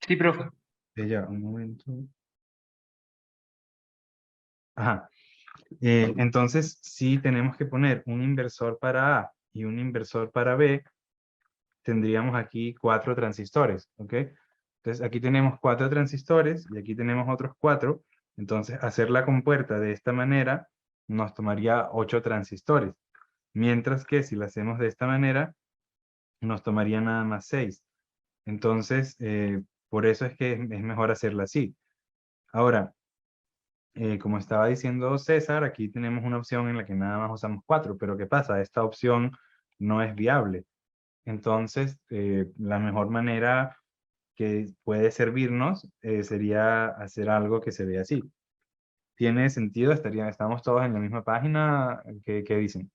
Sí, profe. Ya, un momento. Ajá. Entonces, si tenemos que poner un inversor para A y un inversor para B, tendríamos aquí 4 transistores, ¿ok? Entonces, aquí tenemos 4 transistores y aquí tenemos otros 4. Entonces, hacer la compuerta de esta manera nos tomaría 8 transistores. Mientras que si la hacemos de esta manera, nos tomaría nada más 6. Entonces, por eso es que es mejor hacerla así. Ahora, como estaba diciendo César, aquí tenemos una opción en la que nada más usamos 4, pero ¿qué pasa? Esta opción no es viable. Entonces, la mejor manera que puede servirnos sería hacer algo que se vea así. ¿Tiene sentido? ¿Estamos todos en la misma página? ¿Qué dicen?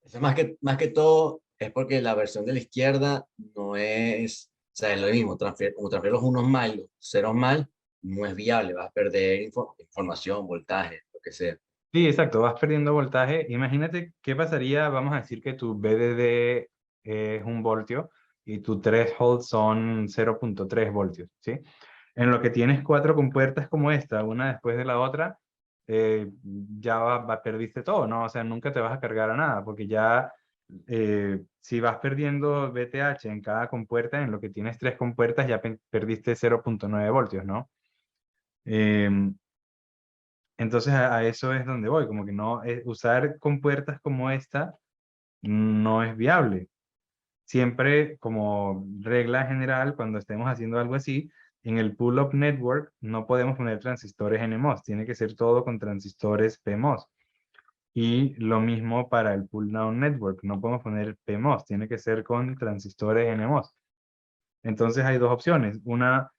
Eso más que todo es porque la versión de la izquierda no es, o sea, es lo mismo, como transfiere los unos mal, los ceros mal, no es viable, vas a perder información, voltaje, lo que sea. Sí, exacto, vas perdiendo voltaje. Imagínate qué pasaría, vamos a decir que tu VDD es 1 voltio y tu threshold son 0,3 voltios, ¿sí? En lo que tienes 4 compuertas como esta, una después de la otra, ya perdiste todo, ¿no? O sea, nunca te vas a cargar a nada, porque ya si vas perdiendo VTH en cada compuerta, en lo que tienes 3 compuertas, ya perdiste 0,9 voltios, ¿no? Em, entonces a eso es donde voy, como que no, usar compuertas como esta no es viable. Siempre como regla general, cuando estemos haciendo algo así, en el pull-up network no podemos poner transistores NMOS, tiene que ser todo con transistores PMOS. Y lo mismo para el pull-down network, no podemos poner PMOS, tiene que ser con transistores NMOS. Entonces hay dos opciones, una,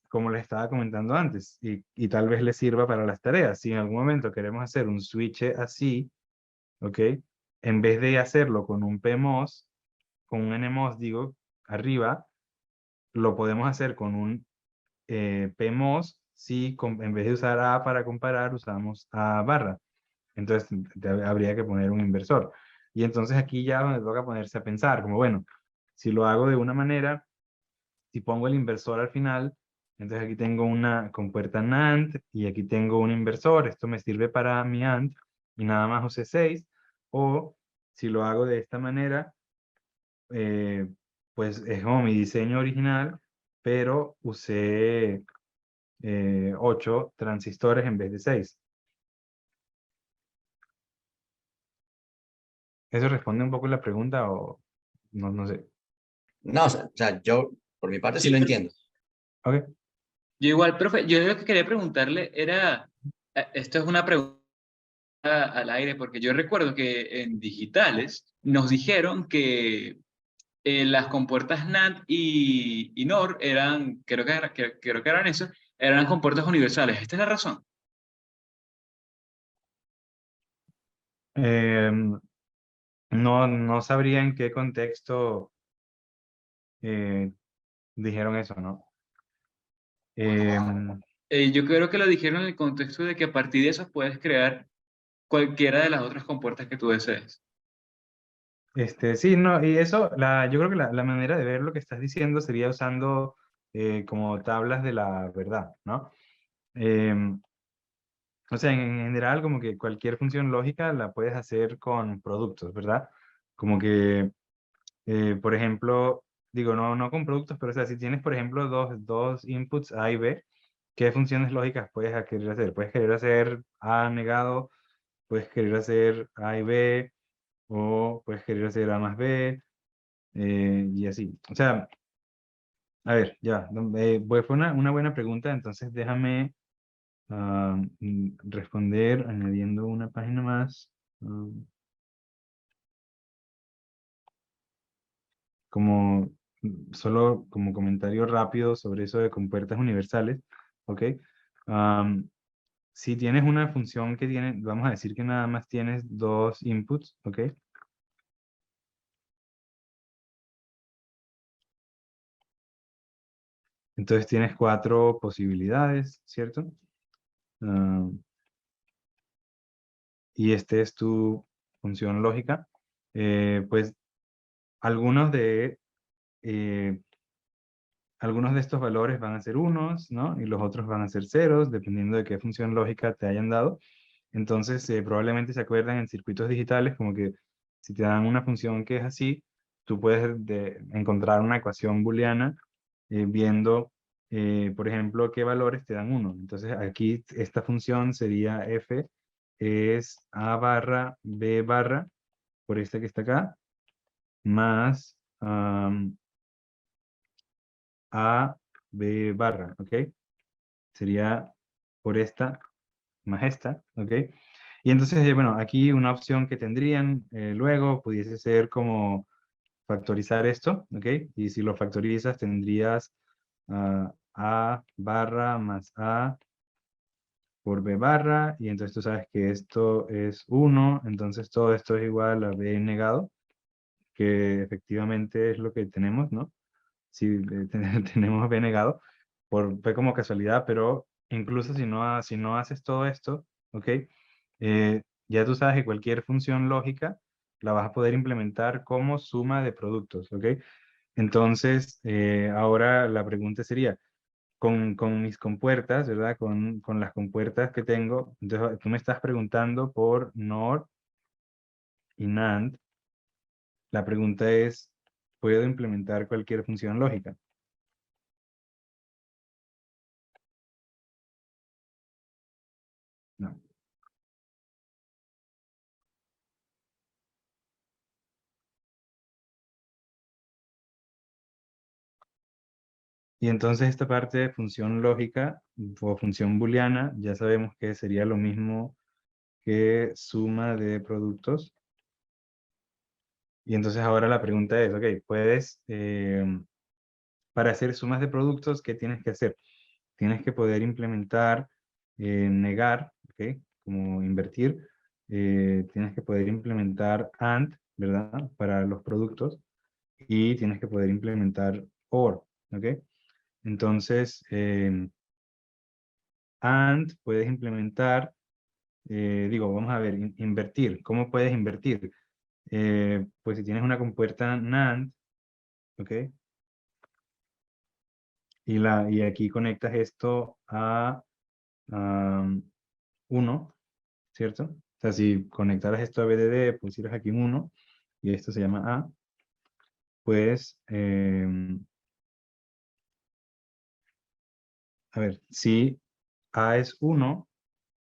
como les estaba comentando antes, y tal vez les sirva para las tareas. Si en algún momento queremos hacer un switch así, ¿ok? En vez de hacerlo con un PMOS, con un NMOS, digo, arriba, lo podemos hacer con un PMOS si en vez de usar A para comparar, usamos A barra. Entonces habría que poner un inversor. Y entonces aquí ya donde toca ponerse a pensar, como bueno, si lo hago de una manera, si pongo el inversor al final, entonces aquí tengo una compuerta NAND y aquí tengo un inversor, esto me sirve para mi AND y nada más usé 6, o si lo hago de esta manera, eh, pues es como mi diseño original, pero usé 8 transistores en vez de 6. ¿Eso responde un poco la pregunta o no sé? No, o sea, yo por mi parte sí Sí, lo profe. entiendo. Ok. Yo igual, profe, yo lo que quería preguntarle era, esto es una pregunta al aire, porque yo recuerdo que en digitales nos dijeron que las compuertas NAND y NOR eran, creo que eran eso, eran compuertas universales. ¿Esta es la razón? Em, no sabría en qué contexto eh, dijeron eso, ¿no? Em, Yo creo que lo dijeron en el contexto de que a partir de eso puedes crear cualquiera de las otras compuertas que tú desees. sí, no, y eso, yo creo que la manera de ver lo que estás diciendo sería usando como tablas de la verdad, ¿no? Em, o sea, en general, como que cualquier función lógica la puedes hacer con productos, ¿verdad? Como que, por ejemplo, digo, no con productos, pero o sea, si tienes, por ejemplo, dos inputs A y B, ¿qué funciones lógicas puedes querer hacer? Puedes querer hacer A negado, puedes querer hacer A y B, o puedes querer hacer A más B, y así. O sea, a ver, ya, fue una buena pregunta, entonces déjame responder añadiendo una página más. Como solo como comentario rápido sobre eso de compuertas universales, ¿ok? Si tienes una función que tiene, vamos a decir que nada más tienes dos inputs, ¿ok? Entonces tienes 4 posibilidades, ¿cierto? Y este es tu función lógica. Pues algunos de, eh, algunos de estos valores van a ser unos, ¿no? Y los otros van a ser ceros, dependiendo de qué función lógica te hayan dado. Entonces, probablemente se acuerdan en circuitos digitales como que si te dan una función que es así, tú puedes encontrar una ecuación booleana viendo, por ejemplo, qué valores te dan 1. Entonces, aquí esta función sería f es a barra b barra, por esta que está acá, más a b barra, ¿ok? Sería por esta más esta, ¿ok? Y entonces, bueno, aquí una opción que tendrían luego pudiese ser como factorizar esto, ¿ok? Y si lo factorizas tendrías a barra más a por b barra, y entonces tú sabes que esto es 1, entonces todo esto es igual a b negado, que efectivamente es lo que tenemos, ¿no? Si tenemos b negado, fue como casualidad, pero incluso si no haces todo esto, ¿ok? Ya tú sabes que cualquier función lógica la vas a poder implementar como suma de productos, ¿ok? Entonces, ahora la pregunta sería, con mis compuertas, ¿verdad? Con las compuertas que tengo, entonces tú me estás preguntando por NOR y NAND. La pregunta es, ¿puedo implementar cualquier función lógica? No. Y entonces esta parte de función lógica o función booleana, ya sabemos que sería lo mismo que suma de productos. Y entonces ahora la pregunta es, ok, para hacer sumas de productos, ¿qué tienes que hacer? Tienes que poder implementar negar, ¿ok? Como invertir. Tienes que poder implementar AND, ¿verdad? Para los productos. Y tienes que poder implementar OR, ¿ok? Entonces, AND puedes implementar, vamos a ver, invertir. ¿Cómo puedes invertir? Pues si tienes una compuerta NAND, ¿ok? Y aquí conectas esto a 1, ¿cierto? O sea, si conectaras esto a BDD, pusieras aquí un 1, y esto se llama A, pues, a ver, si A es 1,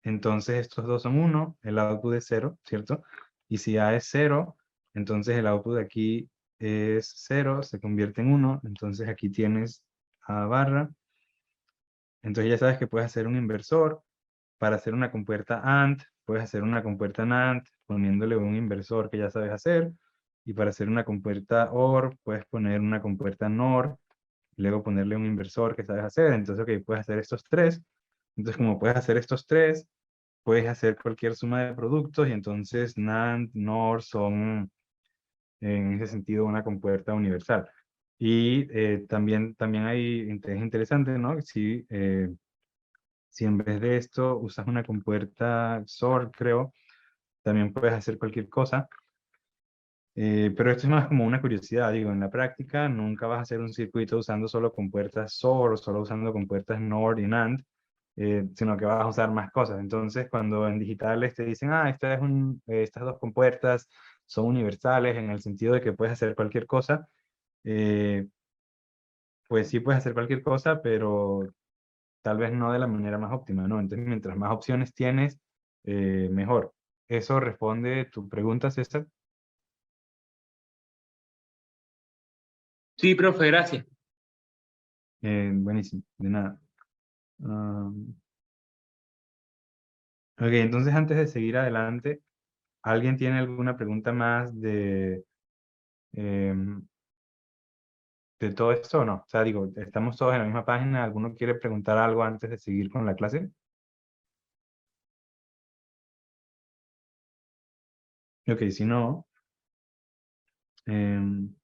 entonces estos dos son 1, el output es 0, ¿cierto? Y si A es 0, entonces el output de aquí es 0, se convierte en 1, entonces aquí tienes A barra. Entonces ya sabes que puedes hacer un inversor. Para hacer una compuerta AND, puedes hacer una compuerta NAND poniéndole un inversor que ya sabes hacer. Y para hacer una compuerta OR, puedes poner una compuerta NOR, y luego ponerle un inversor que sabes hacer. Entonces, ok, puedes hacer estos tres. Entonces, como puedes hacer estos tres, puedes hacer cualquier suma de productos y entonces NAND, NOR son en ese sentido una compuerta universal. Y también es interesante, ¿no? Si en vez de esto usas una compuerta XOR, creo, también puedes hacer cualquier cosa. Pero esto es más como una curiosidad, digo, en la práctica nunca vas a hacer un circuito usando solo compuertas XOR o solo usando compuertas NOR y NAND, sino que vas a usar más cosas. Entonces, cuando en digitales te dicen, estas dos compuertas son universales en el sentido de que puedes hacer cualquier cosa, eh, pues sí puedes hacer cualquier cosa, pero tal vez no de la manera más óptima, ¿no? Entonces, mientras más opciones tienes, mejor. ¿Eso responde tu pregunta, César? Sí, profe, gracias. Buenísimo, de nada. Ok, entonces antes de seguir adelante, ¿alguien tiene alguna pregunta más em, de todo esto o no? O sea, digo, estamos todos en la misma página. ¿Alguno quiere preguntar algo antes de seguir con la clase? Ok, si no, em,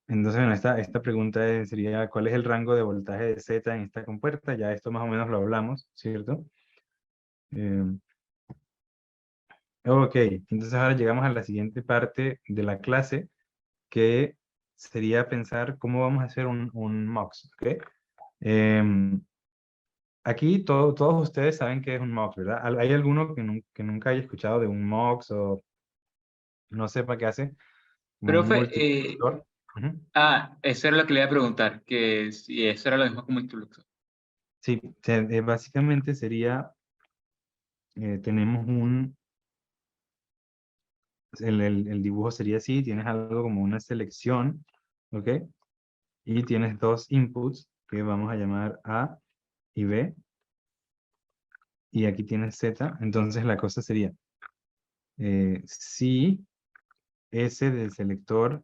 entonces, bueno, esta pregunta sería, ¿cuál es el rango de voltaje de Z en esta compuerta? Ya esto más o menos lo hablamos, ¿cierto? Em, ok, entonces ahora llegamos a la siguiente parte de la clase, que sería pensar cómo vamos a hacer un MUX, ¿ok? Em, aquí todos ustedes saben qué es un MUX, ¿verdad? ¿Hay alguno que nunca haya escuchado de un MUX o no sepa qué hace? Como un Profe, multiplexor. Ujú. eso era lo que le iba a preguntar, que si eso era lo mismo como Intelux. Sí, básicamente sería, tenemos el dibujo sería así, tienes algo como una selección, ¿ok? Y tienes dos inputs que vamos a llamar A y B, y aquí tienes Z, entonces la cosa sería, si S del selector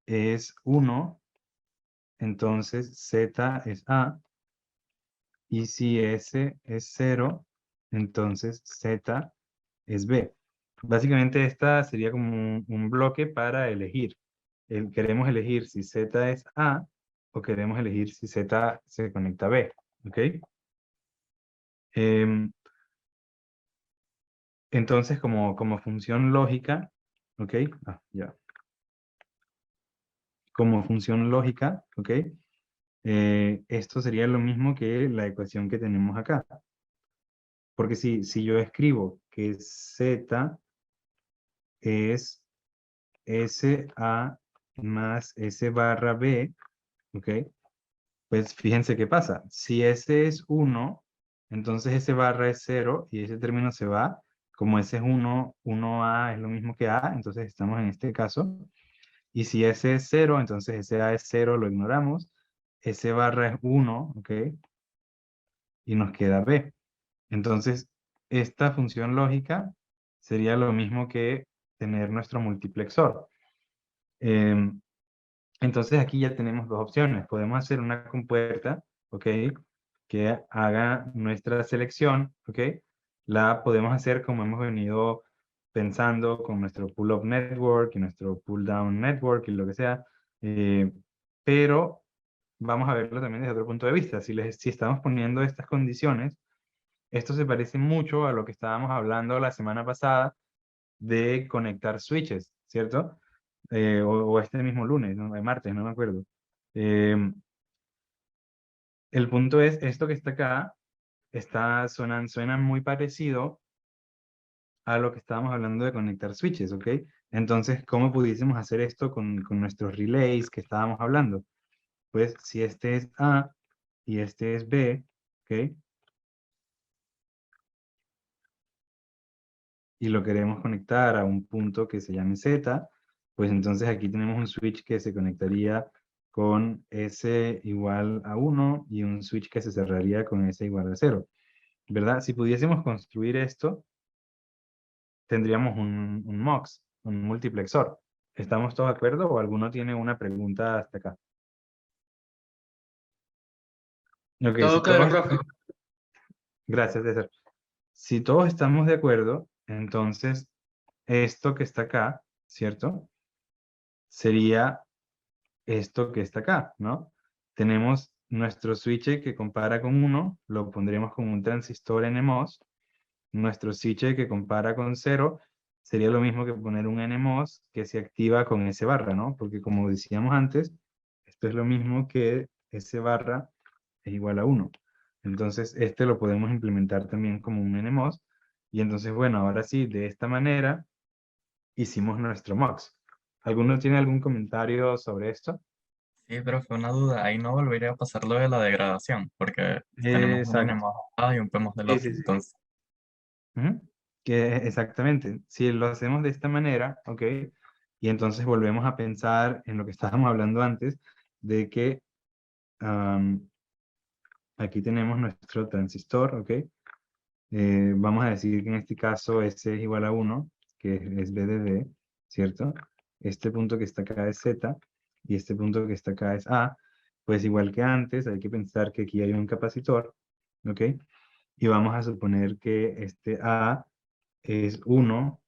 es 1, entonces Z es A, y si S es 0, entonces Z es B. Básicamente esta sería como un bloque para elegir. Queremos elegir si Z es A o queremos elegir si Z se conecta a B. ¿Ok? Em, entonces, como función lógica, ¿ok? Ya. Como función lógica, ¿ok? Esto sería lo mismo que la ecuación que tenemos acá. Porque si yo escribo que Z es SA más S barra B, ¿ok? Pues fíjense qué pasa. Si ese es 1, entonces ese barra es 0 y ese término se va. Como ese es 1, 1A es lo mismo que A, entonces estamos en este caso. Y si ese es 0, entonces ese A es 0, lo ignoramos. Ese barra es 1, ¿ok? Y nos queda B. Entonces, esta función lógica sería lo mismo que tener nuestro multiplexor. Em, Entonces aquí ya tenemos dos opciones. Podemos hacer una compuerta, ¿ok? Que haga nuestra selección, ¿ok? La podemos hacer como hemos venido pensando con nuestro pull-up network y nuestro pull-down network y lo que sea. Pero vamos a verlo también desde otro punto de vista. Si estamos poniendo estas condiciones, esto se parece mucho a lo que estábamos hablando la semana pasada de conectar switches, ¿cierto? O este mismo lunes, ¿no? De martes, no me acuerdo. El punto es, esto que está acá, suena muy parecido a lo que estábamos hablando de conectar switches, ¿ok? Entonces, ¿cómo pudiésemos hacer esto con nuestros relays que estábamos hablando? Pues si este es A y este es B, ¿ok? Y lo queremos conectar a un punto que se llame Z, pues entonces aquí tenemos un switch que se conectaría con S igual a 1 y un switch que se cerraría con S igual a 0, ¿verdad? Si pudiésemos construir esto, tendríamos un MUX, un multiplexor. ¿Estamos todos de acuerdo o alguno tiene una pregunta hasta acá? Ok, Todo claro, profe. gracias, César. Si todos estamos de acuerdo, entonces esto que está acá, ¿cierto? Sería esto que está acá, ¿no? Tenemos nuestro switch que compara con 1, lo pondremos con un transistor NMOS. Nuestro switch que compara con 0 sería lo mismo que poner un NMOS que se activa con S barra, ¿no? Porque como decíamos antes, esto es lo mismo que S barra es igual a 1. Entonces, este lo podemos implementar también como un NMOS. Y entonces, bueno, ahora sí, de esta manera hicimos nuestro MUX. ¿Alguno tiene algún comentario sobre esto? Sí, pero fue una duda. Ahí no volvería a pasar lo de la degradación, porque tenemos un Exacto. NMOS A y un PMOS del Sí, otro. sí, sí. Entonces, Ujú. Exactamente. Si lo hacemos de esta manera, ¿ok? Y entonces volvemos a pensar en lo que estábamos hablando antes, de que aquí tenemos nuestro transistor, ¿ok? vamos a decir que en este caso S es igual a 1, que es B de D, ¿cierto? Este punto que está acá es Z, y este punto que está acá es A. Pues igual que antes, hay que pensar que aquí hay un capacitor, ¿ok? Y vamos a suponer que este A es 1,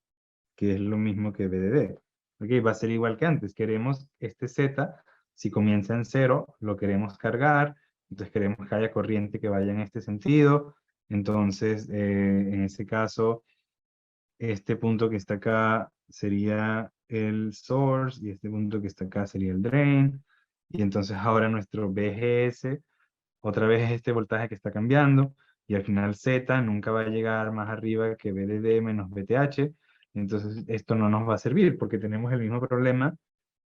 que es lo mismo que B de D. ¿Ok? Va a ser igual que antes. Queremos este Z, si comienza en 0, lo queremos cargar, entonces queremos que haya corriente que vaya en este sentido. Entonces, en ese caso, este punto que está acá sería el source y este punto que está acá sería el drain. Y entonces ahora nuestro BGS otra vez es este voltaje que está cambiando y al final Z nunca va a llegar más arriba que VDD menos VTH. Entonces esto no nos va a servir porque tenemos el mismo problema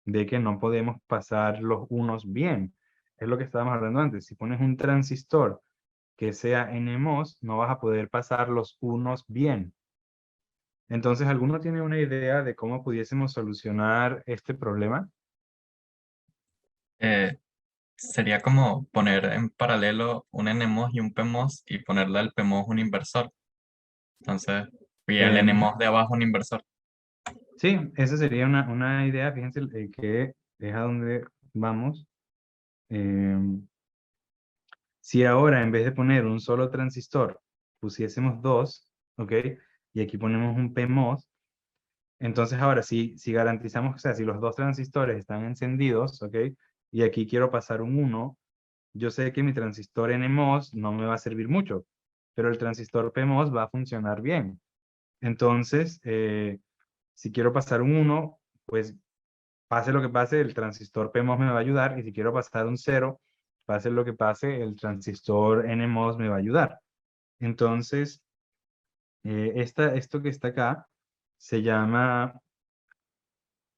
de que no podemos pasar los unos bien. Es lo que estábamos hablando antes. Si pones un transistor que sea NMOS, no vas a poder pasar los unos bien. Entonces, ¿alguno tiene una idea de cómo pudiésemos solucionar este problema? Eh, sería como poner en paralelo un NMOS y un PMOS y ponerle al PMOS un inversor. Entonces, y el Eh, NMOS de abajo un inversor. sí, esa sería una idea. Fíjense que es a donde vamos. Si ahora en vez de poner un solo transistor, pusiésemos dos, ¿ok? Y aquí ponemos un PMOS, entonces ahora si garantizamos, o sea, si los dos transistores están encendidos, ¿ok? Y aquí quiero pasar un 1, yo sé que mi transistor NMOS no me va a servir mucho, pero el transistor PMOS va a funcionar bien. Entonces, si quiero pasar un 1, pues pase lo que pase, el transistor PMOS me va a ayudar, y si quiero pasar un 0, pase lo que pase, el transistor NMOS me va a ayudar. Entonces, esto que está acá se llama,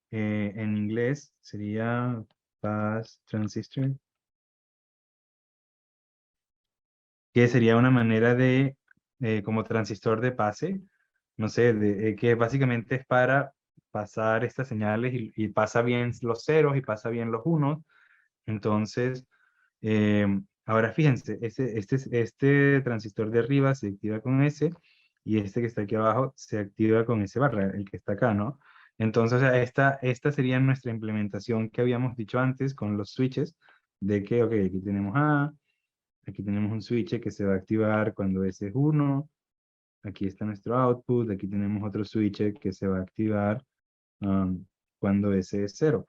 en inglés, sería pass transistor, que sería una manera de, como transistor de pase, no sé, que básicamente es para pasar estas señales y pasa bien los ceros y pasa bien los unos. Entonces, ahora fíjense, este transistor de arriba se activa con S y este que está aquí abajo se activa con S barra, el que está acá, ¿no? Entonces, o sea, esta sería nuestra implementación que habíamos dicho antes con los switches, de que, ok, aquí tenemos A, aquí tenemos un switch que se va a activar cuando S es 1, aquí está nuestro output, aquí tenemos otro switch que se va a activar cuando S es 0.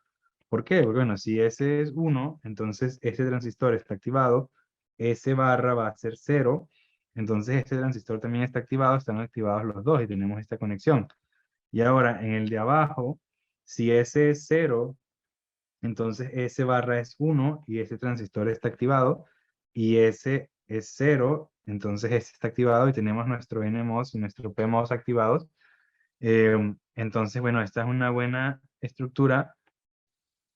¿Por qué? Porque bueno, si S es 1, entonces este transistor está activado, S barra va a ser 0, entonces este transistor también está activado, están activados los dos y tenemos esta conexión. Y ahora en el de abajo, si S es 0, entonces S barra es 1 y ese transistor está activado, y S es 0, entonces S está activado y tenemos nuestro NMOS y nuestro PMOS activados. Entonces, bueno, esta es una buena estructura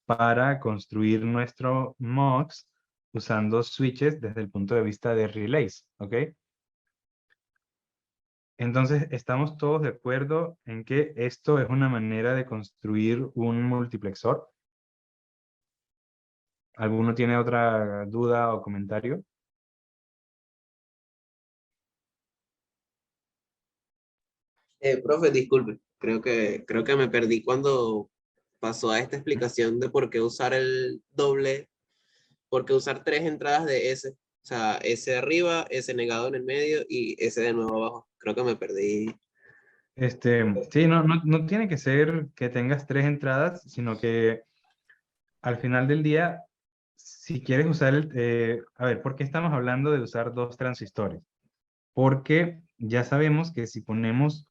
para construir nuestro MUX usando switches desde el punto de vista de relays, ¿ok? Entonces, ¿estamos todos de acuerdo en que esto es una manera de construir un multiplexor? ¿Alguno tiene otra duda o comentario? Profe, disculpe, creo que me perdí cuando pasó a esta explicación de por qué usar el doble, por qué usar tres entradas de S. O sea, S arriba, S negado en el medio y S de nuevo abajo. Creo que me perdí. Sí, no tiene que ser que tengas tres entradas, sino que al final del día, si quieres usar a ver, ¿por qué estamos hablando de usar dos transistores? Porque ya sabemos que si ponemos,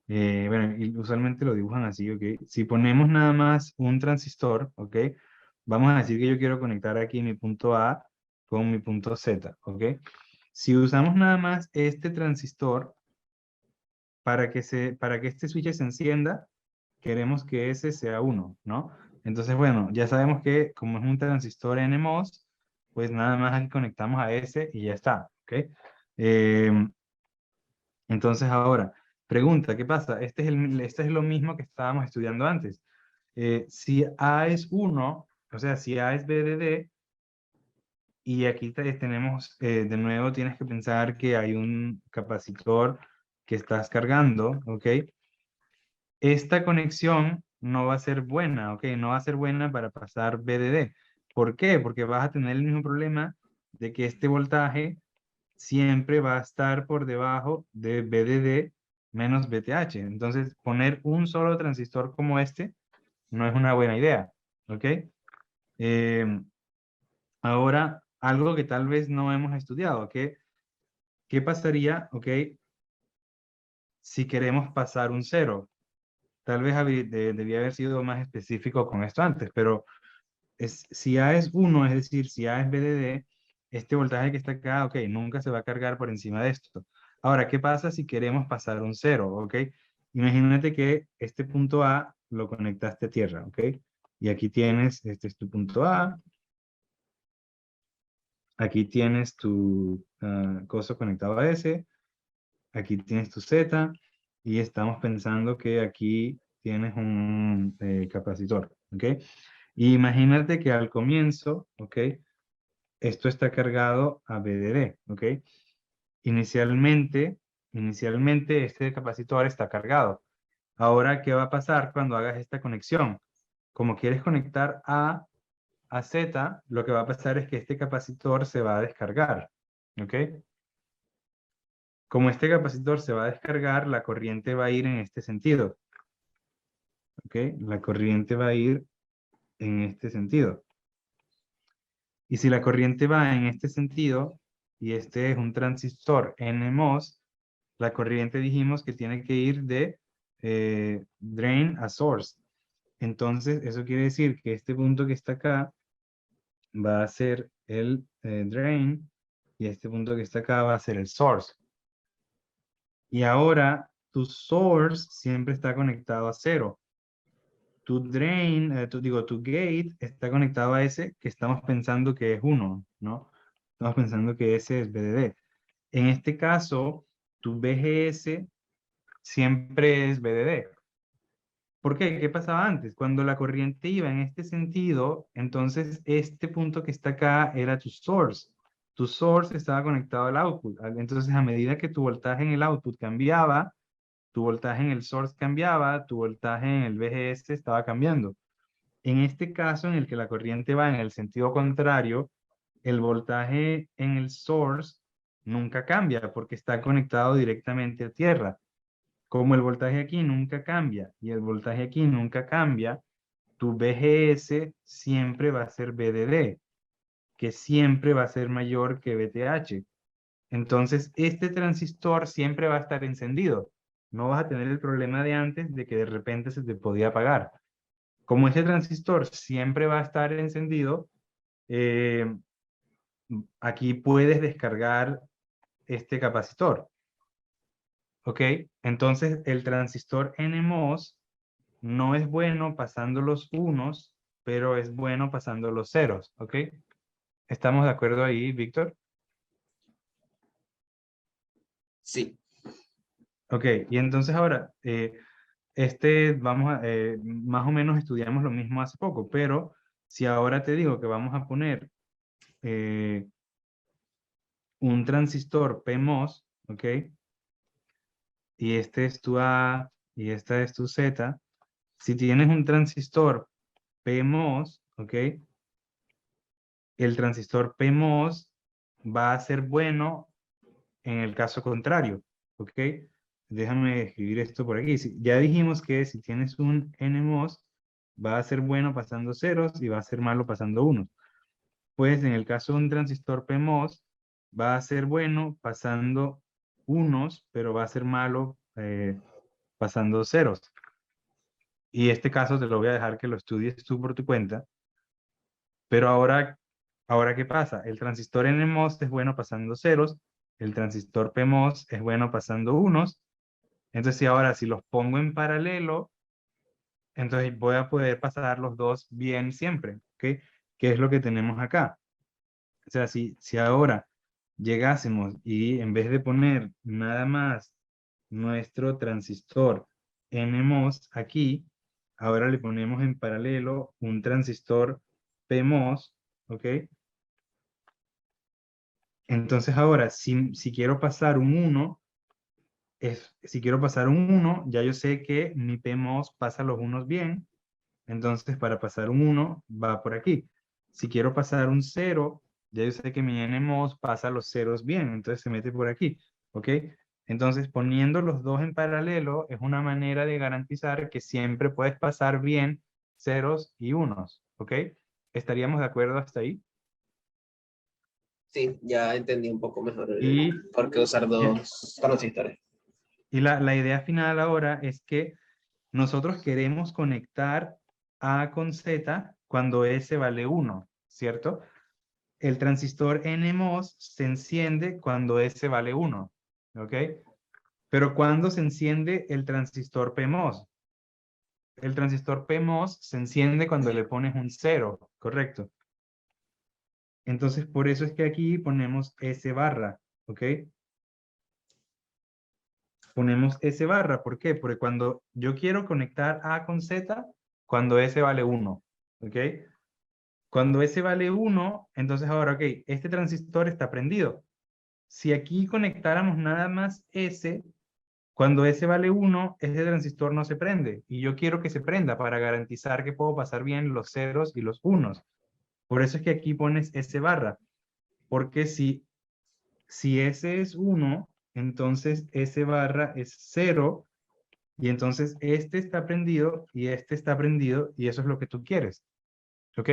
bueno, y usualmente lo dibujan así, ¿ok? Si ponemos nada más un transistor, ¿ok? Vamos a decir que yo quiero conectar aquí mi punto A con mi punto Z, ¿ok? Si usamos nada más este transistor, para que este switch se encienda, queremos que ese sea 1, ¿no? Entonces, bueno, ya sabemos que como es un transistor NMOS, pues nada más aquí conectamos a ese y ya está, ¿ok? Entonces ahora, pregunta, ¿qué pasa? Este es lo mismo que estábamos estudiando antes. Si A es 1, o sea, si A es BDD, Y aquí tenemos, de nuevo tienes que pensar que hay un capacitor que estás cargando, ¿ok? Esta conexión no va a ser buena, ¿ok? No va a ser buena para pasar VDD. ¿Por qué? Porque vas a tener el mismo problema de que este voltaje siempre va a estar por debajo de VDD menos VTH. Entonces, poner un solo transistor como este no es una buena idea, ¿ok? Ahora, algo que tal vez no hemos estudiado, ¿qué pasaría, ok, si queremos pasar un cero? Tal vez debía haber sido más específico con esto antes, pero si A es 1, es decir, si A es VDD, este voltaje que está acá, ok, nunca se va a cargar por encima de esto. Ahora, ¿qué pasa si queremos pasar un cero, ok? Imagínate que este punto A lo conectaste a tierra, ok? Y aquí tienes, este es tu punto A, aquí tienes tu coso conectado a S, aquí tienes tu Z, y estamos pensando que aquí tienes un capacitor, ¿ok? Y imagínate que al comienzo, ¿ok? Esto está cargado a VDD, ¿ok? Inicialmente este capacitor está cargado. Ahora, ¿qué va a pasar cuando hagas esta conexión? Como quieres conectar a Z, lo que va a pasar es que este capacitor se va a descargar, ¿ok? Como este capacitor se va a descargar, la corriente va a ir en este sentido, ¿ok? La corriente va a ir en este sentido. Y si la corriente va en este sentido, y este es un transistor NMOS, la corriente dijimos que tiene que ir de drain a source. Entonces, eso quiere decir que este punto que está acá va a ser el drain, y este punto que está acá va a ser el source. Y ahora, tu source siempre está conectado a 0. Tu drain, tu gate está conectado a ese que estamos pensando que es 1, ¿no? Estamos pensando que ese es VDD. En este caso, tu VGS siempre es VDD. ¿Por qué? ¿Qué pasaba antes? Cuando la corriente iba en este sentido, entonces este punto que está acá era tu source. Tu source estaba conectado al output. Entonces, a medida que tu voltaje en el output cambiaba, tu voltaje en el source cambiaba, tu voltaje en el VGS estaba cambiando. En este caso, en el que la corriente va en el sentido contrario, el voltaje en el source nunca cambia porque está conectado directamente a tierra. Como el voltaje aquí nunca cambia y el voltaje aquí nunca cambia, tu VGS siempre va a ser VDD, que siempre va a ser mayor que VTH. Entonces, este transistor siempre va a estar encendido. No vas a tener el problema de antes de que de repente se te podía apagar. Como este transistor siempre va a estar encendido, eh, aquí puedes descargar este capacitor. ¿Ok? Entonces, el transistor NMOS no es bueno pasando los unos, pero es bueno pasando los ceros. ¿Ok? ¿Estamos de acuerdo ahí, Víctor? Sí. Ok, y entonces ahora, más o menos estudiamos lo mismo hace poco, pero si ahora te digo que vamos a poner un transistor PMOS, ¿ok? Y este es tu A y esta es tu Z. Si tienes un transistor PMOS, ¿ok? El transistor PMOS va a ser bueno en el caso contrario, ¿ok? Déjame escribir esto por aquí. Ya dijimos que si tienes un NMOS, va a ser bueno pasando ceros y va a ser malo pasando unos. Pues en el caso de un transistor PMOS, va a ser bueno pasando unos, pero va a ser malo pasando ceros. Y este caso te lo voy a dejar que lo estudies tú por tu cuenta. Pero ahora ¿qué pasa? El transistor NMOS es bueno pasando ceros, el transistor PMOS es bueno pasando unos. Entonces, si los pongo en paralelo, entonces voy a poder pasar los dos bien siempre, ¿ok? ¿Qué es lo que tenemos acá? O sea, si ahora llegásemos y en vez de poner nada más nuestro transistor NMOS aquí, ahora le ponemos en paralelo un transistor PMOS, ¿ok? Entonces ahora, si quiero pasar un 1, si quiero pasar un 1, ya yo sé que mi PMOS pasa los unos bien. Entonces, para pasar un 1, va por aquí. Si quiero pasar un 0, ya yo sé que mi NMOS pasa los ceros bien, entonces se mete por aquí, ¿ok? Entonces, poniendo los dos en paralelo es una manera de garantizar que siempre puedes pasar bien ceros y unos, ¿ok? ¿Estaríamos de acuerdo hasta ahí? Sí, ya entendí un poco mejor Y, por qué usar y dos transistores. la idea final ahora es que nosotros queremos conectar A con Z cuando S vale 1, ¿cierto? El transistor NMOS se enciende cuando S vale 1, ¿ok? Pero ¿cuándo se enciende el transistor PMOS? El transistor PMOS se enciende cuando le pones un 0, ¿correcto? Entonces, por eso es que aquí ponemos S barra, ¿ok? Ponemos S barra, ¿por qué? Porque cuando yo quiero conectar A con Z, cuando S vale 1, ¿ok? Cuando S vale 1, entonces ahora, ok, este transistor está prendido. Si aquí conectáramos nada más S, cuando S vale 1, ese transistor no se prende. Y yo quiero que se prenda para garantizar que puedo pasar bien los ceros y los unos. Por eso es que aquí pones S barra. Porque si S es 1, entonces S barra es 0. Y entonces este está prendido y este está prendido. Y eso es lo que tú quieres. ¿Ok?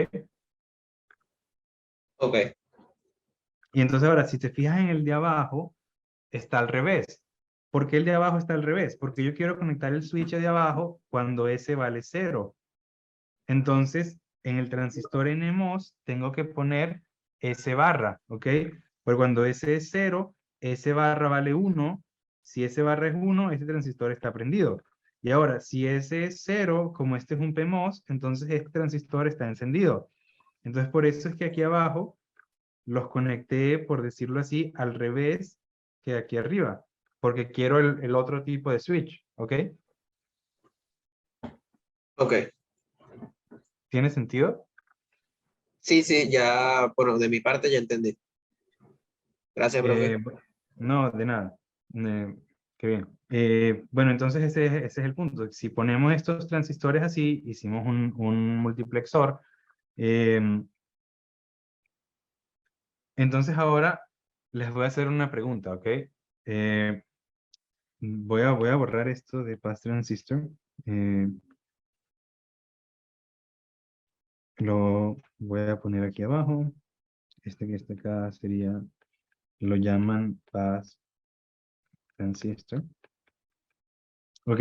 Ok, Y entonces ahora, si te fijas en el de abajo, está al revés. ¿Por qué el de abajo está al revés? Porque yo quiero conectar el switch de abajo cuando S vale 0. Entonces, en el transistor NMOS tengo que poner S barra, ¿ok? Porque cuando S es 0, S barra vale 1. Si S barra es 1, este transistor está prendido. Y ahora, si S es 0, como este es un PMOS, entonces este transistor está encendido. Entonces, por eso es que aquí abajo los conecté, por decirlo así, al revés que aquí arriba, porque quiero el otro tipo de switch, ¿ok? ok. ¿Tiene sentido? Sí, sí, ya, bueno, de mi parte ya entendí. Gracias, profe. Eh, no, de nada. Qué bien. Bueno, entonces ese es el punto. Si ponemos estos transistores así, hicimos un multiplexor. Entonces ahora les voy a hacer una pregunta, ¿ok? Eh, voy a borrar esto de Pass Transistor. Eh, lo voy a poner aquí abajo. Este que está acá sería, lo llaman Pass Transistor. Ok,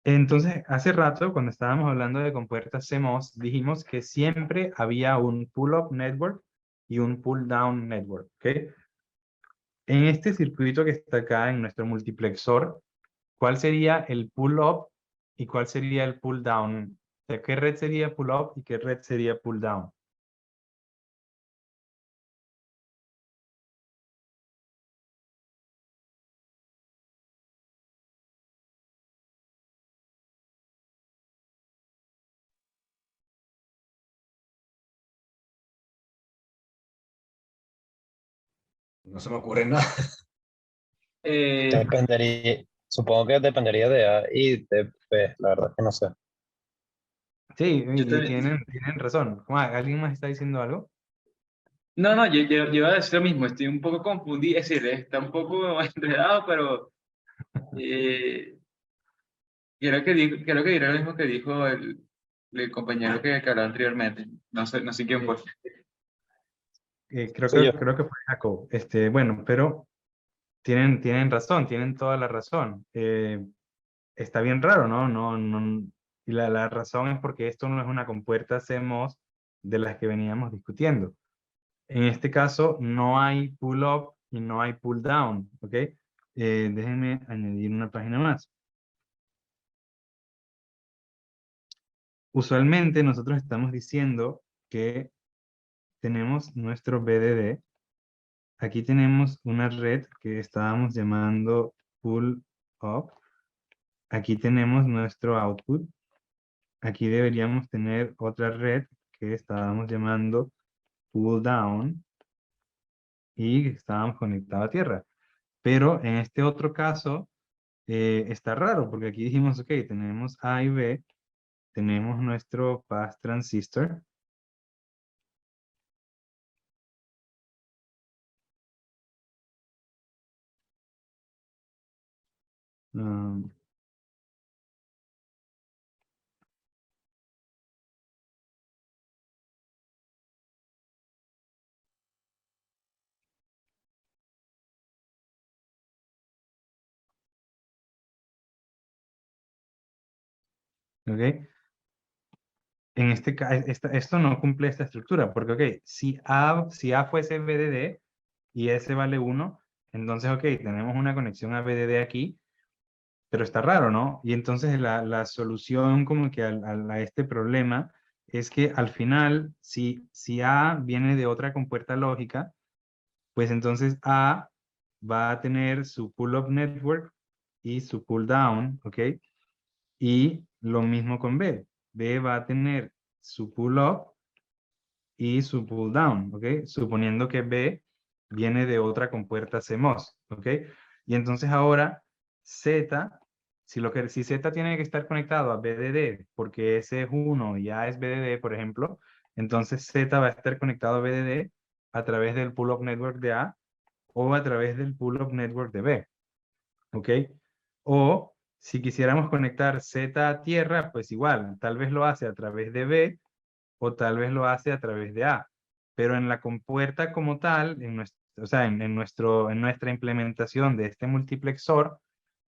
entonces hace rato cuando estábamos hablando de compuertas CMOS, dijimos que siempre había un pull-up network y un pull-down network, ¿ok? En este circuito que está acá en nuestro multiplexor, ¿cuál sería el pull-up y cuál sería el pull-down? O sea, ¿qué red sería pull-up y qué red sería pull-down? No se me ocurre nada. Dependería, supongo que dependería de A y de B, la verdad es que no sé. Sí, Yo y también. tienen razón. ¿Cómo, alguien más está diciendo algo? No, no, yo iba a decir lo mismo, estoy un poco confundido, es decir, está un poco enredado, pero eh, creo que diré lo mismo que dijo el compañero que habló anteriormente. No sé quién fue. Fui yo. Creo que fue Jacob. Bueno, pero tienen razón, tienen toda la razón. Está bien raro, ¿no? Y la razón es porque esto no es una compuerta CMOS de las que veníamos discutiendo. En este caso, no hay pull up y no hay pull down, ¿ok? Déjenme añadir una página más. Usualmente nosotros estamos diciendo que tenemos nuestro BDD. Aquí tenemos una red que estábamos llamando pull up. Aquí tenemos nuestro output. Aquí deberíamos tener otra red que estábamos llamando pull down. y estábamos conectados a tierra. Pero en este otro caso está raro, porque aquí dijimos, ok, tenemos A y B, tenemos nuestro path transistor. Um, ok. En este caso, esto no cumple esta estructura, porque, ok, si A fuese BDD y S vale 1, entonces, ok, tenemos una conexión a BDD aquí, pero está raro, ¿no? Y entonces la solución como que a este problema es que al final, si A viene de otra compuerta lógica, pues entonces A va a tener su pull-up network y su pull-down, ¿ok? Y lo mismo con B. B va a tener su pull-up y su pull-down, ¿ok? Suponiendo que B viene de otra compuerta CMOS, ¿ok? Y entonces ahora Z, si Z tiene que estar conectado a BDD, porque ese es 1 y A es BDD, por ejemplo, entonces Z va a estar conectado a BDD a través del pull-up network de A o a través del pull-up network de B, ¿ok? O si quisiéramos conectar Z a tierra, pues igual, tal vez lo hace a través de B o tal vez lo hace a través de A. Pero en la compuerta como tal, o sea, en nuestra implementación de este multiplexor,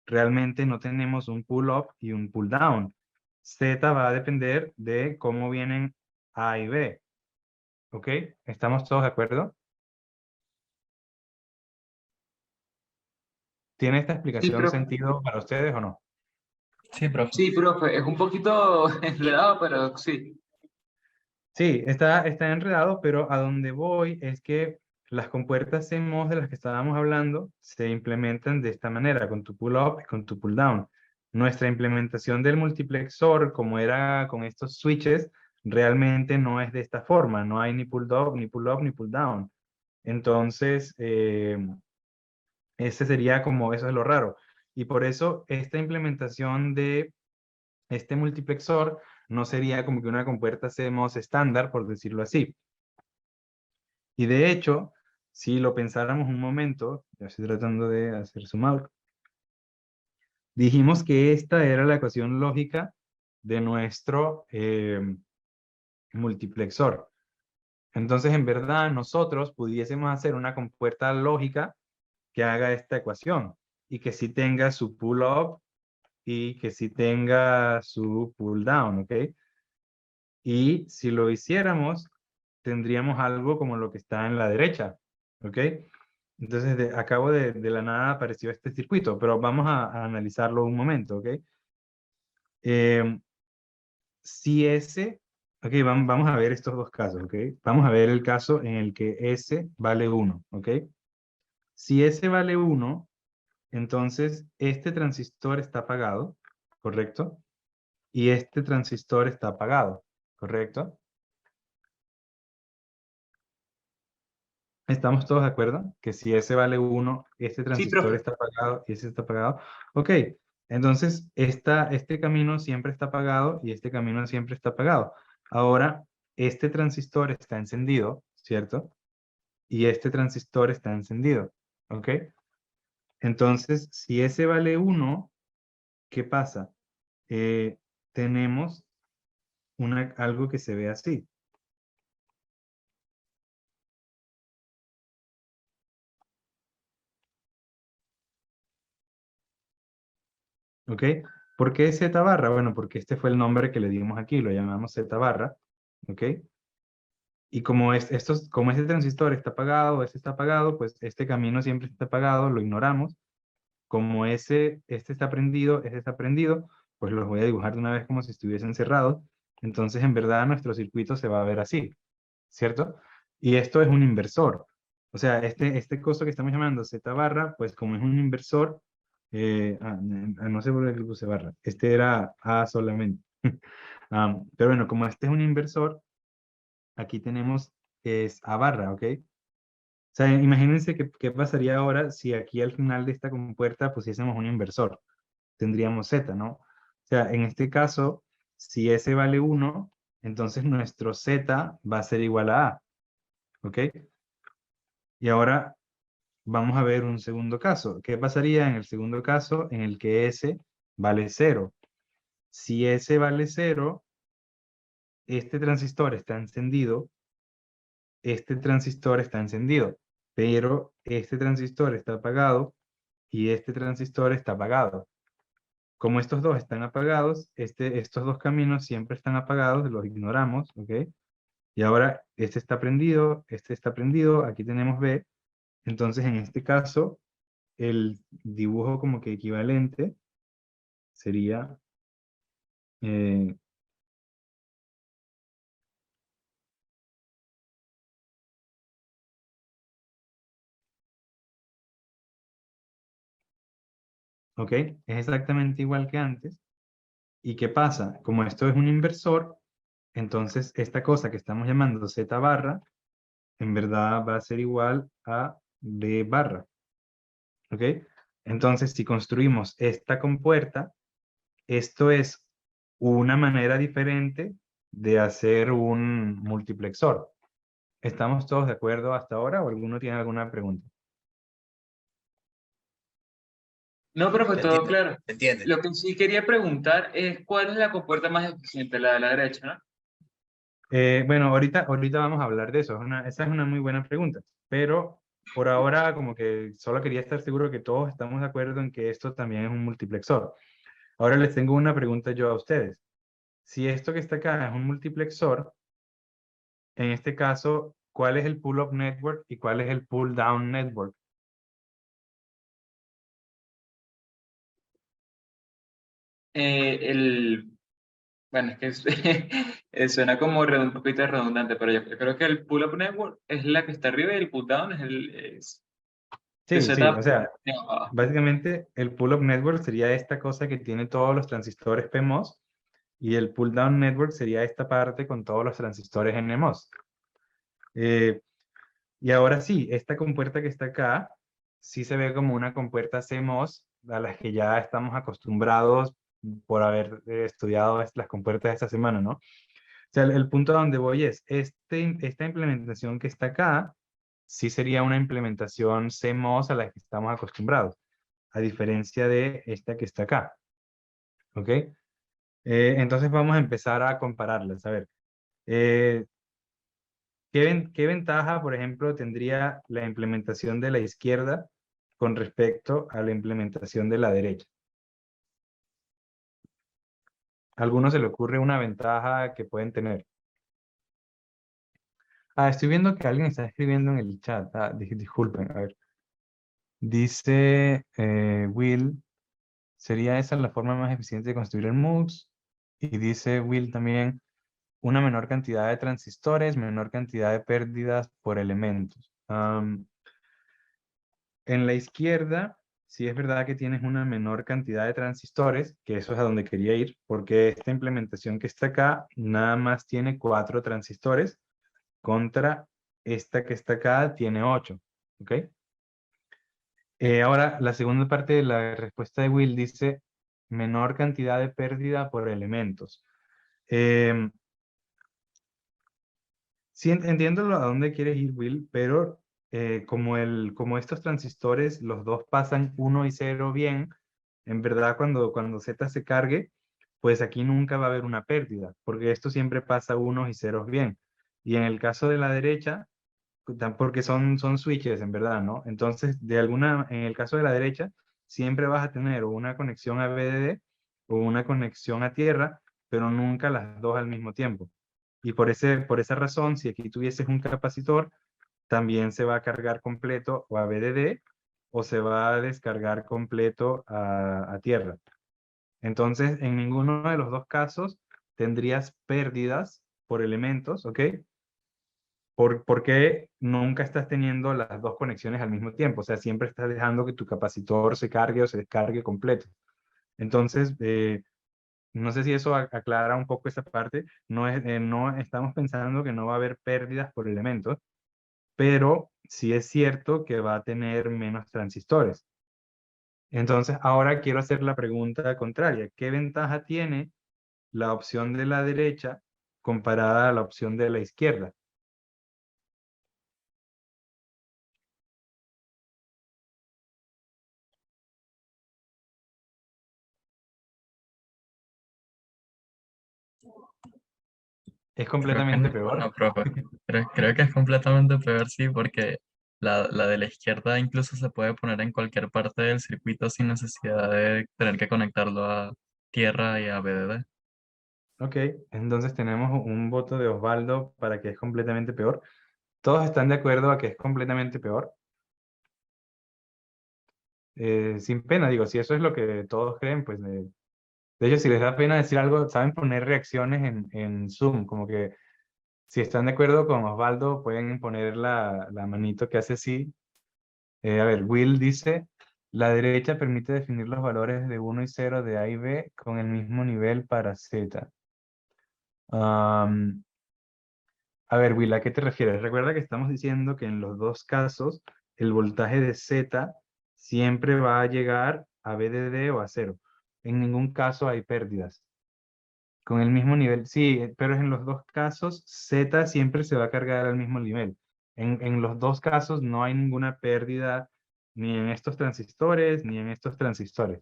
realmente no tenemos un pull-up y un pull-down. Z va a depender de cómo vienen A y B. ¿Ok? ¿Estamos todos de acuerdo? ¿Tiene esta Sí, explicación profe. sentido para ustedes o no? Sí, profe. Sí, profe, es un poquito enredado, pero sí. Sí, está enredado, pero a donde voy es que las compuertas CMOS de las que estábamos hablando se implementan de esta manera, con tu pull-up y con tu pull-down. Nuestra implementación del multiplexor, como era con estos switches, realmente no es de esta forma. No hay ni pull-up, ni pull-up, ni pull-down. Entonces, ese sería como, eso es lo raro. Y por eso esta implementación de este multiplexor no sería como que una compuerta CMOS estándar, por decirlo así. Y de hecho, si lo pensáramos un momento, ya estoy tratando de hacer zoom out, dijimos que esta era la ecuación lógica de nuestro multiplexor. Entonces, en verdad, nosotros pudiésemos hacer una compuerta lógica que haga esta ecuación y que sí tenga su pull up y que sí tenga su pull down, ¿ok? Y si lo hiciéramos, tendríamos algo como lo que está en la derecha, ¿ok? Entonces, de la nada apareció este circuito, pero vamos a analizarlo un momento, ¿ok? Si S, ok, vamos a ver estos dos casos, ¿ok? Vamos a ver el caso en el que S vale 1, ¿ok? Si S vale 1, entonces este transistor está apagado, ¿correcto? Y este transistor está apagado, ¿correcto? ¿Estamos todos de acuerdo? Que si S vale 1, este Sí, transistor profe. está apagado y ese está apagado. Ok, entonces este camino siempre está apagado y este camino siempre está apagado. Ahora, este transistor está encendido, ¿cierto? Y este transistor está encendido, ¿ok? Entonces, si S vale 1, ¿qué pasa? Tenemos algo que se ve así. ¿Ok? ¿Por qué Z barra? Bueno, porque este fue el nombre que le dimos aquí, lo llamamos Z barra. ¿Ok? Y como, como este transistor está apagado, este está apagado, pues este camino siempre está apagado, lo ignoramos. Como este está prendido, pues los voy a dibujar de una vez como si estuviesen cerrados. Entonces, en verdad, nuestro circuito se va a ver así, ¿cierto? Y esto es un inversor. O sea, este coso que estamos llamando Z barra, pues como es un inversor, no sé por qué le puse barra. Este era A solamente. Pero bueno, como este es un inversor, aquí tenemos es A barra, ¿ok? sea, imagínense qué pasaría ahora si aquí al final de esta compuerta pusiésemos un inversor. Tendríamos Z, ¿no? O sea, en este caso, si S vale 1, entonces nuestro Z va a ser igual a A. ¿Ok? Y ahora vamos a ver un segundo caso. ¿Qué pasaría en el segundo caso en el que S vale 0? Si S vale 0, este transistor está encendido, este transistor está encendido, pero este transistor está apagado y este transistor está apagado. Como estos dos están apagados, estos dos caminos siempre están apagados, los ignoramos, ¿ok? Y ahora este está prendido, aquí tenemos B. Entonces, en este caso, el dibujo como que equivalente sería eh, ¿ok? Es exactamente igual que antes. ¿Y qué pasa? Como esto es un inversor, entonces esta cosa que estamos llamando Z barra, en verdad va a ser igual a B barra, ¿ok? Entonces, si construimos esta compuerta, esto es una manera diferente de hacer un multiplexor. ¿Estamos todos de acuerdo hasta ahora o alguno tiene alguna pregunta? No, pero fue ¿Se todo entiende? claro. ¿Se entiende? Lo que sí quería preguntar es cuál es la compuerta más eficiente, la de la derecha, ¿no? Bueno, ahorita vamos a hablar de eso. Esa es una muy buena pregunta. Pero por ahora, como que solo quería estar seguro que todos estamos de acuerdo en que esto también es un multiplexor. Ahora les tengo una pregunta yo a ustedes. Si esto que está acá es un multiplexor, en este caso, ¿cuál es el pull-up network y cuál es el pull-down network? Bueno, es que suena como un poquito redundante, pero yo creo que el pull-up network es la que está arriba y el pull-down el Sí, sí, o setup. sea, básicamente el pull-up network sería esta cosa que tiene todos los transistores PMOS y el pull-down network sería esta parte con todos los transistores NMOS. Y ahora sí, esta compuerta que está acá, sí se ve como una compuerta CMOS a las que ya estamos acostumbrados por haber estudiado las compuertas de esta semana, ¿no? O sea, el punto a donde voy es, esta implementación que está acá, sí sería una implementación CMOS a la que estamos acostumbrados, a diferencia de esta que está acá, ¿ok? Entonces vamos a empezar a compararlas, a ver. eh, ¿Qué ventaja, por ejemplo, tendría la implementación de la izquierda con respecto a la implementación de la derecha? ¿A alguno se le ocurre una ventaja que pueden tener? Ah, estoy viendo que alguien está escribiendo en el chat. Ah, disculpen, a ver. Dice Will, ¿sería esa la forma más eficiente de construir el MUX? Y dice Will también, una menor cantidad de transistores, menor cantidad de pérdidas por elementos. En la izquierda, sí es verdad que tienes una menor cantidad de transistores, que eso es a donde quería ir, porque esta implementación que está acá nada más tiene 4 transistores, contra esta que está acá tiene 8, ¿ok? Ahora, la segunda parte de la respuesta de Will dice menor cantidad de pérdida por elementos. Em, Sí, entiendo a dónde quieres ir, Will, pero como estos transistores, los dos pasan 1 y 0 bien, en verdad cuando Z se cargue, pues aquí nunca va a haber una pérdida, porque esto siempre pasa 1 y 0 bien. Y en el caso de la derecha, porque son switches, en verdad, ¿no? Entonces, en el caso de la derecha, siempre vas a tener o una conexión a VDD o una conexión a tierra, pero nunca las dos al mismo tiempo. Y por esa razón, si aquí tuvieses un capacitor, también se va a cargar completo o a VDD o se va a descargar completo a tierra. Entonces, en ninguno de los dos casos tendrías pérdidas por elementos, ¿ok? Porque nunca estás teniendo las dos conexiones al mismo tiempo. O sea, siempre estás dejando que tu capacitor se cargue o se descargue completo. Entonces, no sé si eso aclara un poco esa parte. No estamos pensando que no va a haber pérdidas por elementos, pero sí es cierto que va a tener menos transistores. Entonces, ahora quiero hacer la pregunta contraria. ¿Qué ventaja tiene la opción de la derecha comparada a la opción de la izquierda? Es Creo que completamente no, peor. profe. Creo que es completamente peor, sí, porque la de la izquierda incluso se puede poner en cualquier parte del circuito sin necesidad de tener que conectarlo a tierra y a VDD. Ok, entonces tenemos un voto de Osvaldo para que es completamente peor. ¿Todos están de acuerdo a que es completamente peor? Sin pena, digo, si eso es lo que todos creen, pues de hecho, si les da pena decir algo, saben poner reacciones en Zoom, como que si están de acuerdo con Osvaldo, pueden poner la manito que hace sí. A ver, Will dice, la derecha permite definir los valores de 1 y 0 de A y B con el mismo nivel para Z. Am, a ver, Will, ¿a qué te refieres? Recuerda que estamos diciendo que en los dos casos, el voltaje de Z siempre va a llegar a VDD o a cero. En ningún caso hay pérdidas. Con el mismo nivel, sí, pero en los dos casos Z siempre se va a cargar al mismo nivel. En los dos casos no hay ninguna pérdida ni en estos transistores ni en estos transistores.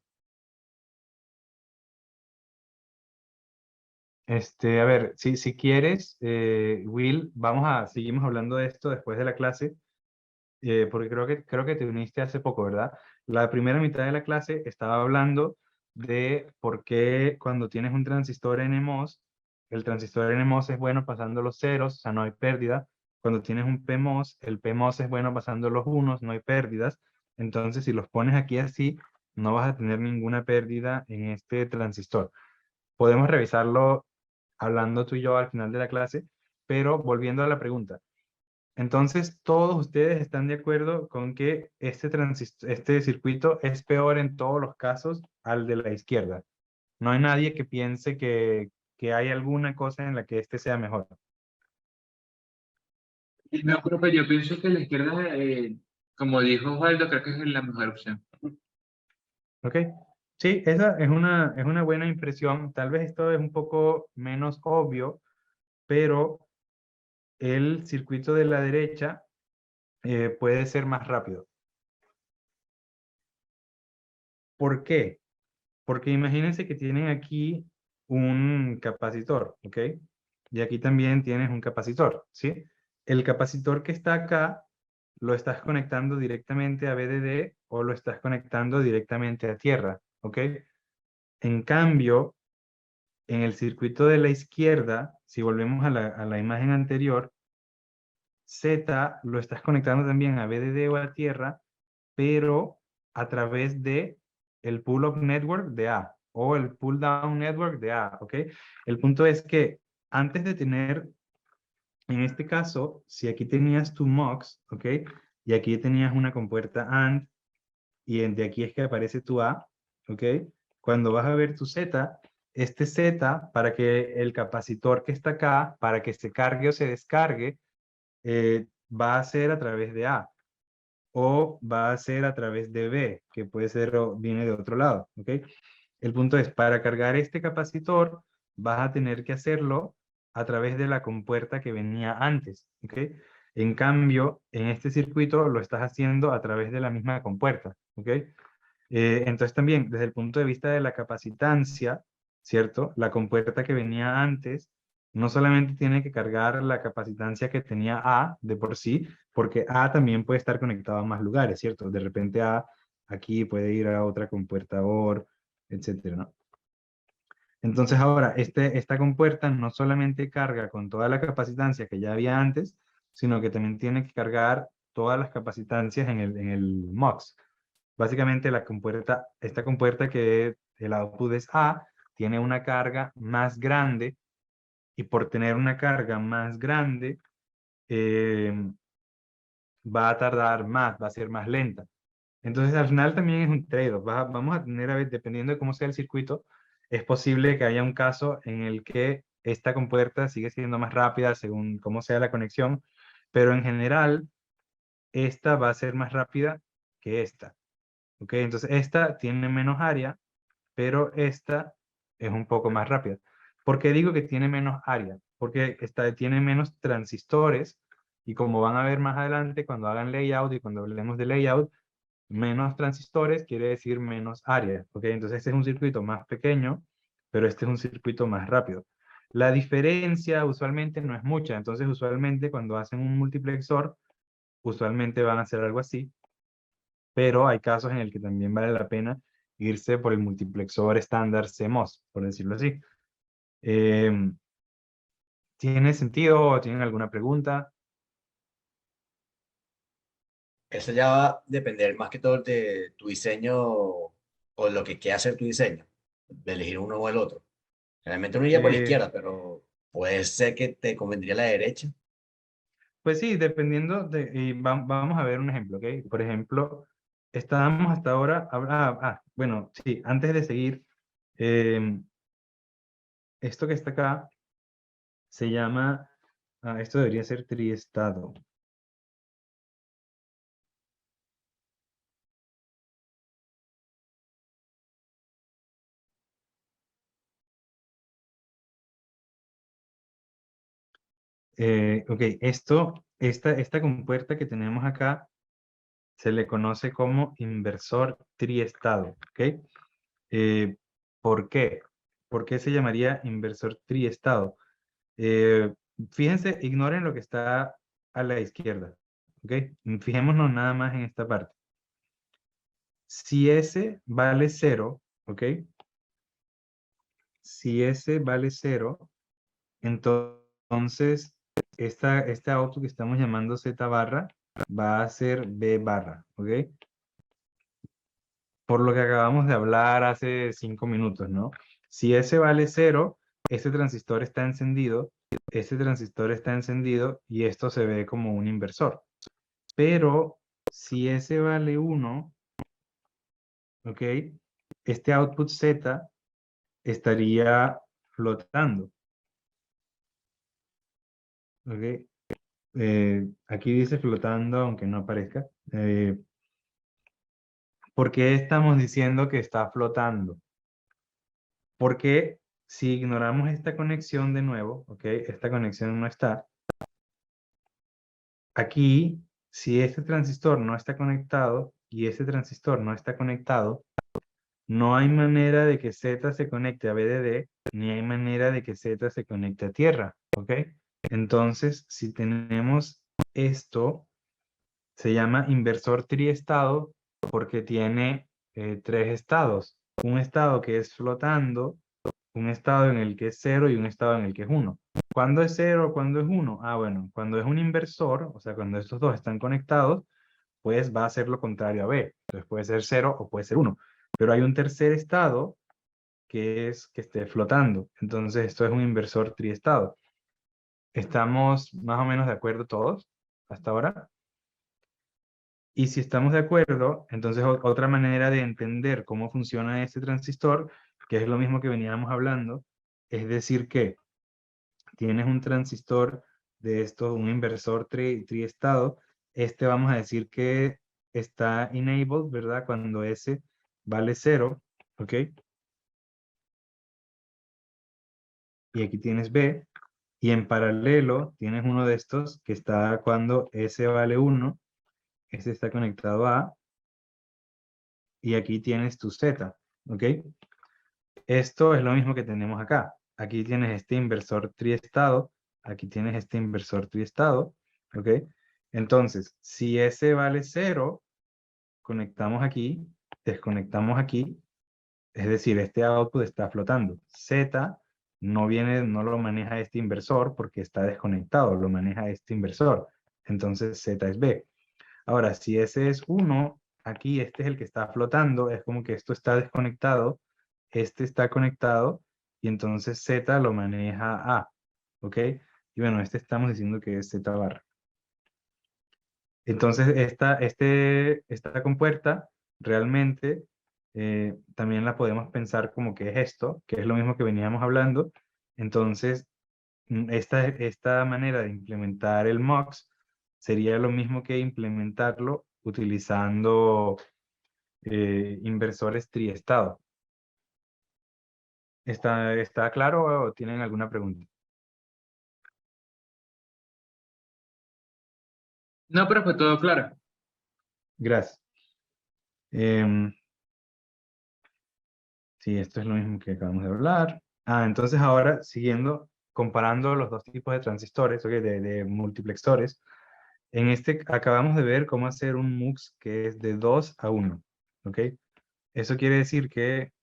A ver, si quieres, Will, seguimos hablando de esto después de la clase, porque creo que te uniste hace poco, ¿verdad? La primera mitad de la clase estaba hablando de por qué cuando tienes un transistor NMOS, el transistor NMOS es bueno pasando los ceros, o sea, no hay pérdida. Cuando tienes un PMOS, el PMOS es bueno pasando los unos, no hay pérdidas. Entonces, si los pones aquí así, no vas a tener ninguna pérdida en este transistor. Podemos revisarlo hablando tú y yo al final de la clase, pero volviendo a la pregunta. Entonces, todos ustedes están de acuerdo con que este circuito es peor en todos los casos al de la izquierda. No hay nadie que piense que hay alguna cosa en la que este sea mejor. No, profe, yo pienso que la izquierda, como dijo Osvaldo, creo que es la mejor opción. ¿Ok? Sí, esa es una buena impresión. Tal vez esto es un poco menos obvio, pero el circuito de la derecha puede ser más rápido. ¿Por qué? Porque imagínense que tienen aquí un capacitor, ¿ok? Y aquí también tienes un capacitor, ¿sí? El capacitor que está acá, ¿lo estás conectando directamente a VDD o lo estás conectando directamente a tierra, ¿ok? En cambio, en el circuito de la izquierda, si volvemos a la imagen anterior, Z lo estás conectando también a VDD o a tierra, pero a través de el pull-up network de A o el pull-down network de A, ¿ok? El punto es que antes de tener, en este caso, si aquí tenías tu MUX, ¿ok? Y aquí tenías una compuerta AND y de aquí es que aparece tu A, ¿ok? Cuando vas a ver tu Z, este Z, para que el capacitor que está acá, para que se cargue o se descargue, va a ser a través de A o va a ser a través de B, que puede ser o viene de otro lado, ¿ok? El punto es, para cargar este capacitor, vas a tener que hacerlo a través de la compuerta que venía antes, ¿ok? En cambio, en este circuito lo estás haciendo a través de la misma compuerta, ¿ok? Entonces también, desde el punto de vista de la capacitancia, ¿cierto? La compuerta que venía antes no solamente tiene que cargar la capacitancia que tenía A de por sí, porque A también puede estar conectado a más lugares, ¿cierto? De repente A aquí puede ir a otra compuerta OR, etcétera, ¿no? Entonces ahora, esta compuerta no solamente carga con toda la capacitancia que ya había antes, sino que también tiene que cargar todas las capacitancias en el MUX. Básicamente esta compuerta que el output es A, tiene una carga más grande y por tener una carga más grande eh, va a tardar más, va a ser más lenta. Entonces al final también es un trade-off. Vamos a tener, a ver, dependiendo de cómo sea el circuito, es posible que haya un caso en el que esta compuerta sigue siendo más rápida según cómo sea la conexión, pero en general esta va a ser más rápida que esta. ¿Ok? Entonces esta tiene menos área, pero esta es un poco más rápida. ¿Por qué digo que tiene menos área? Porque esta tiene menos transistores y como van a ver más adelante cuando hagan layout y cuando hablemos de layout, menos transistores quiere decir menos área. ¿Ok? Entonces este es un circuito más pequeño, pero este es un circuito más rápido. La diferencia usualmente no es mucha, entonces usualmente cuando hacen un multiplexor, usualmente van a hacer algo así, pero hay casos en el que también vale la pena irse por el multiplexor estándar CMOS, por decirlo así. ¿Tiene sentido o tienen alguna pregunta? Eso ya va a depender más que todo de tu diseño o lo que quieras hacer tu diseño, de elegir uno o el otro. Realmente uno iría por la Eh, izquierda, pero puede ser que te convendría la derecha. pues sí, dependiendo de, y vamos a ver un ejemplo, ¿ok? Por ejemplo, estábamos hasta ahora, bueno, sí, antes de seguir, esto que está acá se llama, esto debería ser triestado. Ok, esta compuerta que tenemos acá se le conoce como inversor triestado, ¿ok? Eh, ¿Por qué? ¿Por qué se llamaría inversor triestado? Eh, Fíjense, ignoren lo que está a la izquierda, ¿ok? Fijémonos nada más en esta parte. Si S vale 0, ¿ok? Si S vale 0, entonces este auto que estamos llamando Z barra va a ser B barra, ¿ok? Por lo que acabamos de hablar hace 5 minutos, ¿no? Si S vale 0, este transistor está encendido, este transistor está encendido y esto se ve como un inversor. Pero si S vale 1, ¿ok? Este output Z estaría flotando, ¿ok? Aquí dice flotando, aunque no aparezca. ¿Por qué estamos diciendo que está flotando? Porque si ignoramos esta conexión de nuevo, ¿ok? Esta conexión no está. Aquí, si este transistor no está conectado y este transistor no está conectado, no hay manera de que Z se conecte a VDD, ni hay manera de que Z se conecte a tierra, ¿ok? Entonces, si tenemos esto, se llama inversor triestado porque tiene 3 estados. Un estado que es flotando, un estado en el que es 0 y un estado en el que es 1. ¿Cuándo es 0? ¿Cuándo es 1? Bueno, cuando es un inversor, o sea, cuando estos dos están conectados, pues va a ser lo contrario a B. Entonces puede ser 0 o puede ser 1. Pero hay un tercer estado que es que esté flotando. Entonces esto es un inversor triestado. ¿Estamos más o menos de acuerdo todos hasta ahora? Y si estamos de acuerdo, entonces otra manera de entender cómo funciona este transistor, que es lo mismo que veníamos hablando, es decir que tienes un transistor de estos, un inversor triestado, este vamos a decir que está enabled, ¿verdad? Cuando S vale 0, ¿ok? Y aquí tienes B, y en paralelo tienes uno de estos que está cuando S vale 1, este está conectado a A, y aquí tienes tu Z, ¿ok? Esto es lo mismo que tenemos acá. Aquí tienes este inversor triestado, aquí tienes este inversor triestado, ¿ok? Entonces, si S vale 0, conectamos aquí, desconectamos aquí, es decir, este output está flotando. Z no viene, no lo maneja este inversor porque está desconectado, lo maneja este inversor. Entonces Z es B. Ahora, si S es 1, aquí este es el que está flotando, es como que esto está desconectado, este está conectado, y entonces Z lo maneja A, ¿ok? Y bueno, este estamos diciendo que es Z barra. Entonces, esta compuerta realmente también la podemos pensar como que es esto, que es lo mismo que veníamos hablando. Entonces, esta manera de implementar el MUX sería lo mismo que implementarlo utilizando inversores triestado. ¿Está claro o tienen alguna pregunta? No, pero fue todo claro. Gracias. Sí, esto es lo mismo que acabamos de hablar. Entonces ahora, siguiendo, comparando los dos tipos de transistores, ¿ok? de multiplexores, en este acabamos de ver cómo hacer un MUX que es de 2 a 1, ¿ok? Eso quiere decir que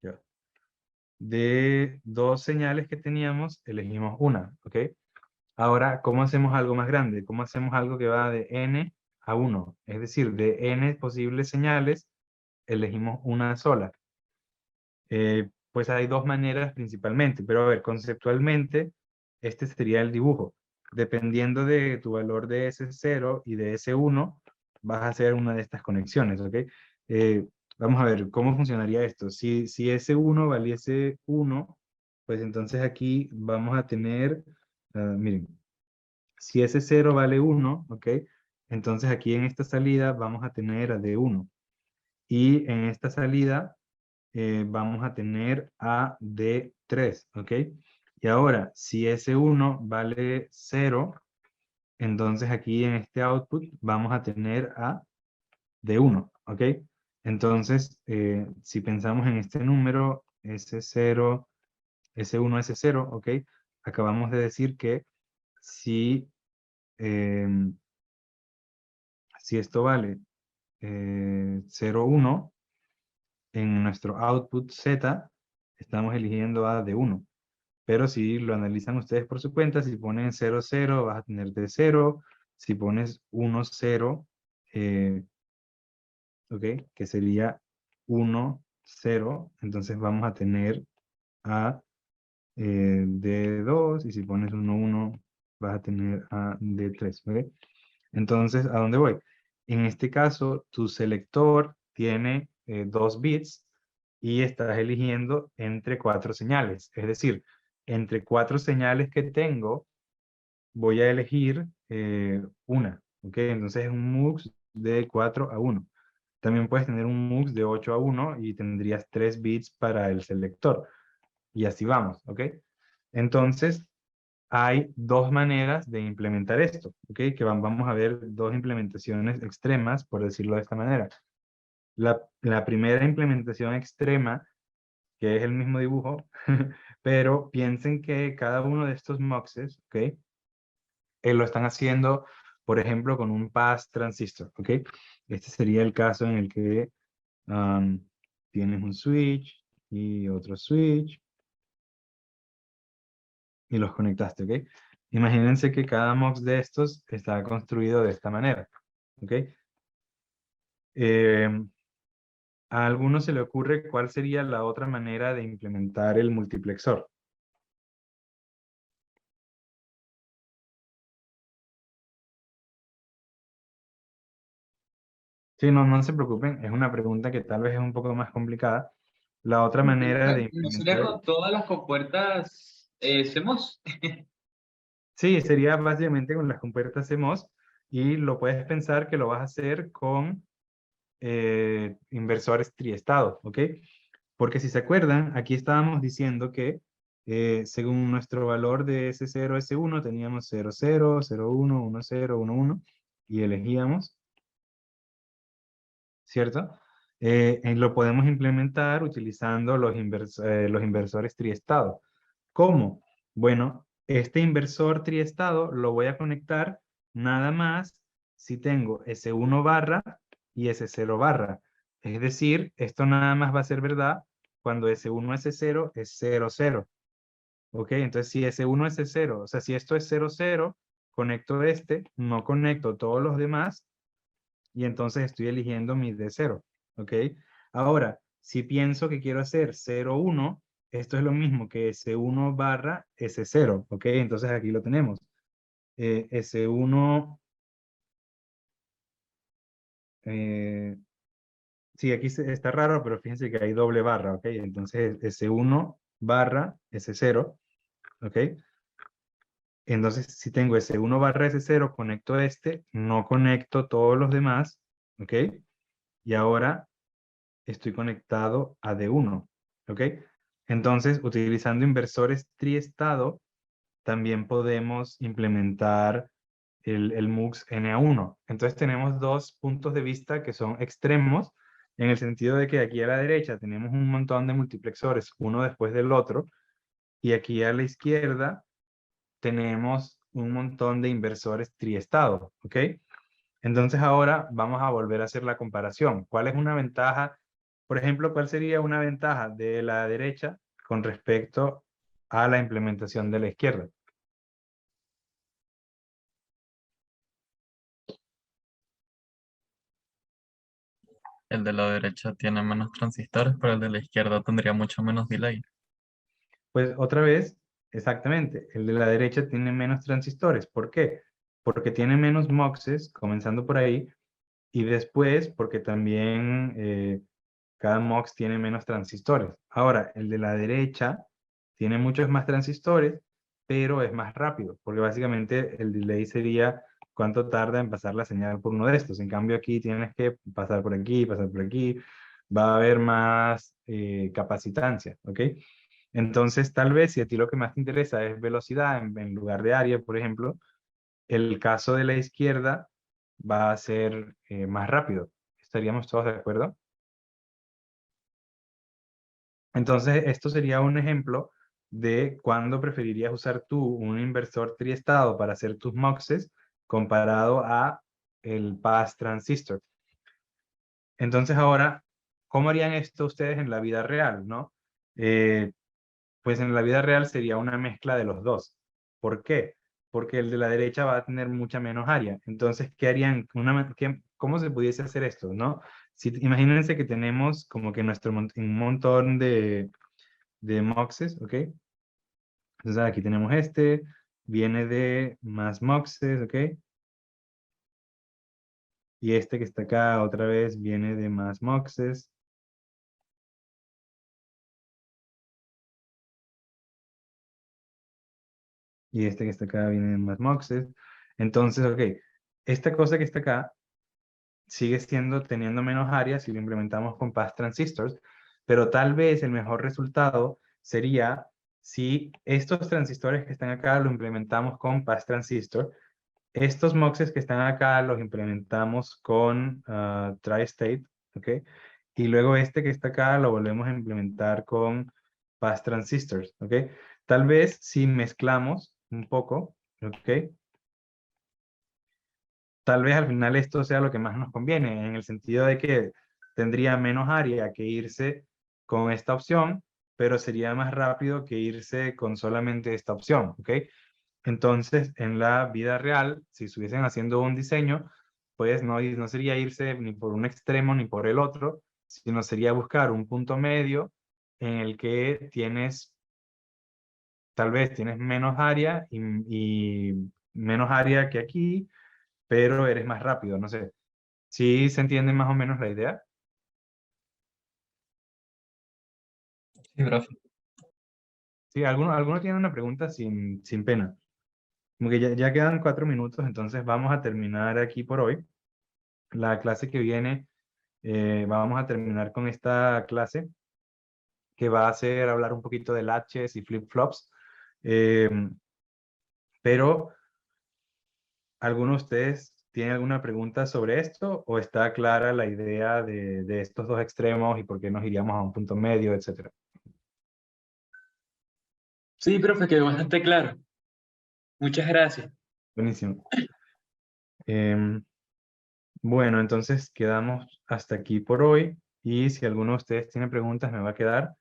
ya, de dos señales que teníamos, elegimos una, ¿ok? Ahora, ¿cómo hacemos algo más grande? ¿Cómo hacemos algo que va de n a 1? Es decir, de n posibles señales, elegimos una sola. Pues hay dos maneras principalmente, pero a ver, conceptualmente, este sería el dibujo. Dependiendo de tu valor de S0 y de S1, vas a hacer una de estas conexiones, ¿ok? Vamos a ver, ¿cómo funcionaría esto? Si S1 valiese 1, pues entonces aquí vamos a tener, miren, si S0 vale 1, ¿ok? Entonces aquí en esta salida vamos a tener a D1. Y en esta salida vamos a tener a D3, ¿ok? Y ahora, si S1 vale 0, entonces aquí en este output vamos a tener a D1, ¿ok? Entonces, si pensamos en este número, S0, S1, S0, ¿ok? Acabamos de decir que si, si esto vale 0, 1, en nuestro output Z estamos eligiendo a D1. Pero si lo analizan ustedes por su cuenta, si ponen 0, 0, vas a tener D0. Si pones 1, 0, ¿ok? Que sería 1, 0. Entonces vamos a tener a D2. Y si pones 1, 1, vas a tener a D3, ¿ok? Entonces, ¿a dónde voy? En este caso, tu selector tiene 2 bits y estás eligiendo entre 4 señales. Es decir, entre 4 señales que tengo, voy a elegir una. ¿Ok? Entonces es un MUX de 4 a 1. También puedes tener un MUX de 8 a 1 y tendrías 3 bits para el selector. Y así vamos. ¿Ok? Entonces, hay dos maneras de implementar esto, ¿ok? Que vamos a ver dos implementaciones extremas, por decirlo de esta manera. La primera implementación extrema, que es el mismo dibujo, pero piensen que cada uno de estos muxes, ¿ok? Lo están haciendo, por ejemplo, con un pass transistor, ¿ok? Este sería el caso en el que tienes un switch y otro switch y los conectaste, ¿ok? Imagínense que cada MUX de estos está construido de esta manera, ¿ok? A alguno se le ocurre cuál sería la otra manera de implementar el multiplexor. Sí, no se preocupen, es una pregunta que tal vez es un poco más complicada. La otra manera de ¿No sería implementar... con todas las compuertas CMOS? Sí, sería básicamente con las compuertas CMOS y lo puedes pensar que lo vas a hacer con inversores triestados, ¿ok? Porque si se acuerdan, aquí estábamos diciendo que según nuestro valor de S0, S1, teníamos 0, 0, 0, 1, 1, 0, 1, 1 y elegíamos, ¿cierto? Lo podemos implementar utilizando los inversores triestados. ¿Cómo? Bueno, este inversor triestado lo voy a conectar nada más si tengo S1 barra y S0 barra. Es decir, esto nada más va a ser verdad cuando S1, S0 es 0, 0. ¿Ok? Entonces, si S1 es 0, o sea, si esto es 0, 0, conecto este, no conecto todos los demás y entonces estoy eligiendo mi D0. ¿Ok? Ahora, si pienso que quiero hacer 0, 1, esto es lo mismo que S1 barra S0. ¿Ok? Entonces aquí lo tenemos. S1... sí, aquí está raro, pero fíjense que hay doble barra, ¿ok? Entonces S1 barra S0, ¿ok? Entonces, si tengo S1 barra S0, conecto este, no conecto todos los demás, ¿ok? Y ahora estoy conectado a D1, ¿ok? Entonces, utilizando inversores triestado, también podemos implementar el MUX NA1. Entonces tenemos dos puntos de vista que son extremos, en el sentido de que aquí a la derecha tenemos un montón de multiplexores, uno después del otro, y aquí a la izquierda tenemos un montón de inversores triestados, ¿ok? Entonces ahora vamos a volver a hacer la comparación. ¿Cuál es una ventaja? Por ejemplo, ¿cuál sería una ventaja de la derecha con respecto a la implementación de la izquierda? El de la derecha tiene menos transistores, pero el de la izquierda tendría mucho menos delay. Pues otra vez, exactamente, el de la derecha tiene menos transistores. ¿Por qué? Porque tiene menos muxes, comenzando por ahí, y después porque también cada mux tiene menos transistores. Ahora, el de la derecha tiene muchos más transistores, pero es más rápido, porque básicamente el delay sería cuánto tarda en pasar la señal por uno de estos. En cambio aquí tienes que pasar por aquí, va a haber más capacitancia, ¿ok? Entonces, tal vez si a ti lo que más te interesa es velocidad en lugar de área, por ejemplo, el caso de la izquierda va a ser más rápido. ¿Estaríamos todos de acuerdo? Entonces, esto sería un ejemplo de cuándo preferirías usar tú un inversor triestado para hacer tus muxes comparado a el pass transistor. Entonces, ahora, ¿cómo harían esto ustedes en la vida real, no? Pues en la vida real sería una mezcla de los dos. ¿Por qué? Porque el de la derecha va a tener mucha menos área. Entonces, ¿qué harían? ¿Cómo se pudiese hacer esto, no? Si, imagínense que tenemos como que un montón de muxes, ¿ok? Entonces aquí tenemos este, viene de más muxes, ¿ok? Y este que está acá otra vez viene de más muxes. Y este que está acá viene de más muxes. Entonces, ok, esta cosa que está acá sigue teniendo menos área si lo implementamos con pass transistors, pero tal vez el mejor resultado sería si estos transistores que están acá lo implementamos con pass transistor, estos muxes que están acá los implementamos con tri-state, ¿ok? Y luego este que está acá lo volvemos a implementar con pass transistors, ¿ok? Tal vez si mezclamos un poco, ¿ok? Tal vez al final esto sea lo que más nos conviene, en el sentido de que tendría menos área que irse con esta opción, pero sería más rápido que irse con solamente esta opción, ¿ok? Entonces, en la vida real, si estuviesen haciendo un diseño, pues no sería irse ni por un extremo ni por el otro, sino sería buscar un punto medio en el que tal vez tienes menos área y menos área que aquí, pero eres más rápido, no sé. ¿Sí se entiende más o menos la idea? Sí, profe. Sí, alguno tiene una pregunta sin pena. Como que ya quedan 4 minutos, entonces vamos a terminar aquí por hoy. La clase que viene, vamos a terminar con esta clase que va a ser hablar un poquito de latches y flip-flops. Eh, pero, ¿alguno de ustedes tiene alguna pregunta sobre esto o está clara la idea de estos dos extremos y por qué nos iríamos a un punto medio, etcétera? Sí, profe, quedó bastante claro. Muchas gracias. Buenísimo. Em, bueno, entonces quedamos hasta aquí por hoy y si alguno de ustedes tiene preguntas me va a quedar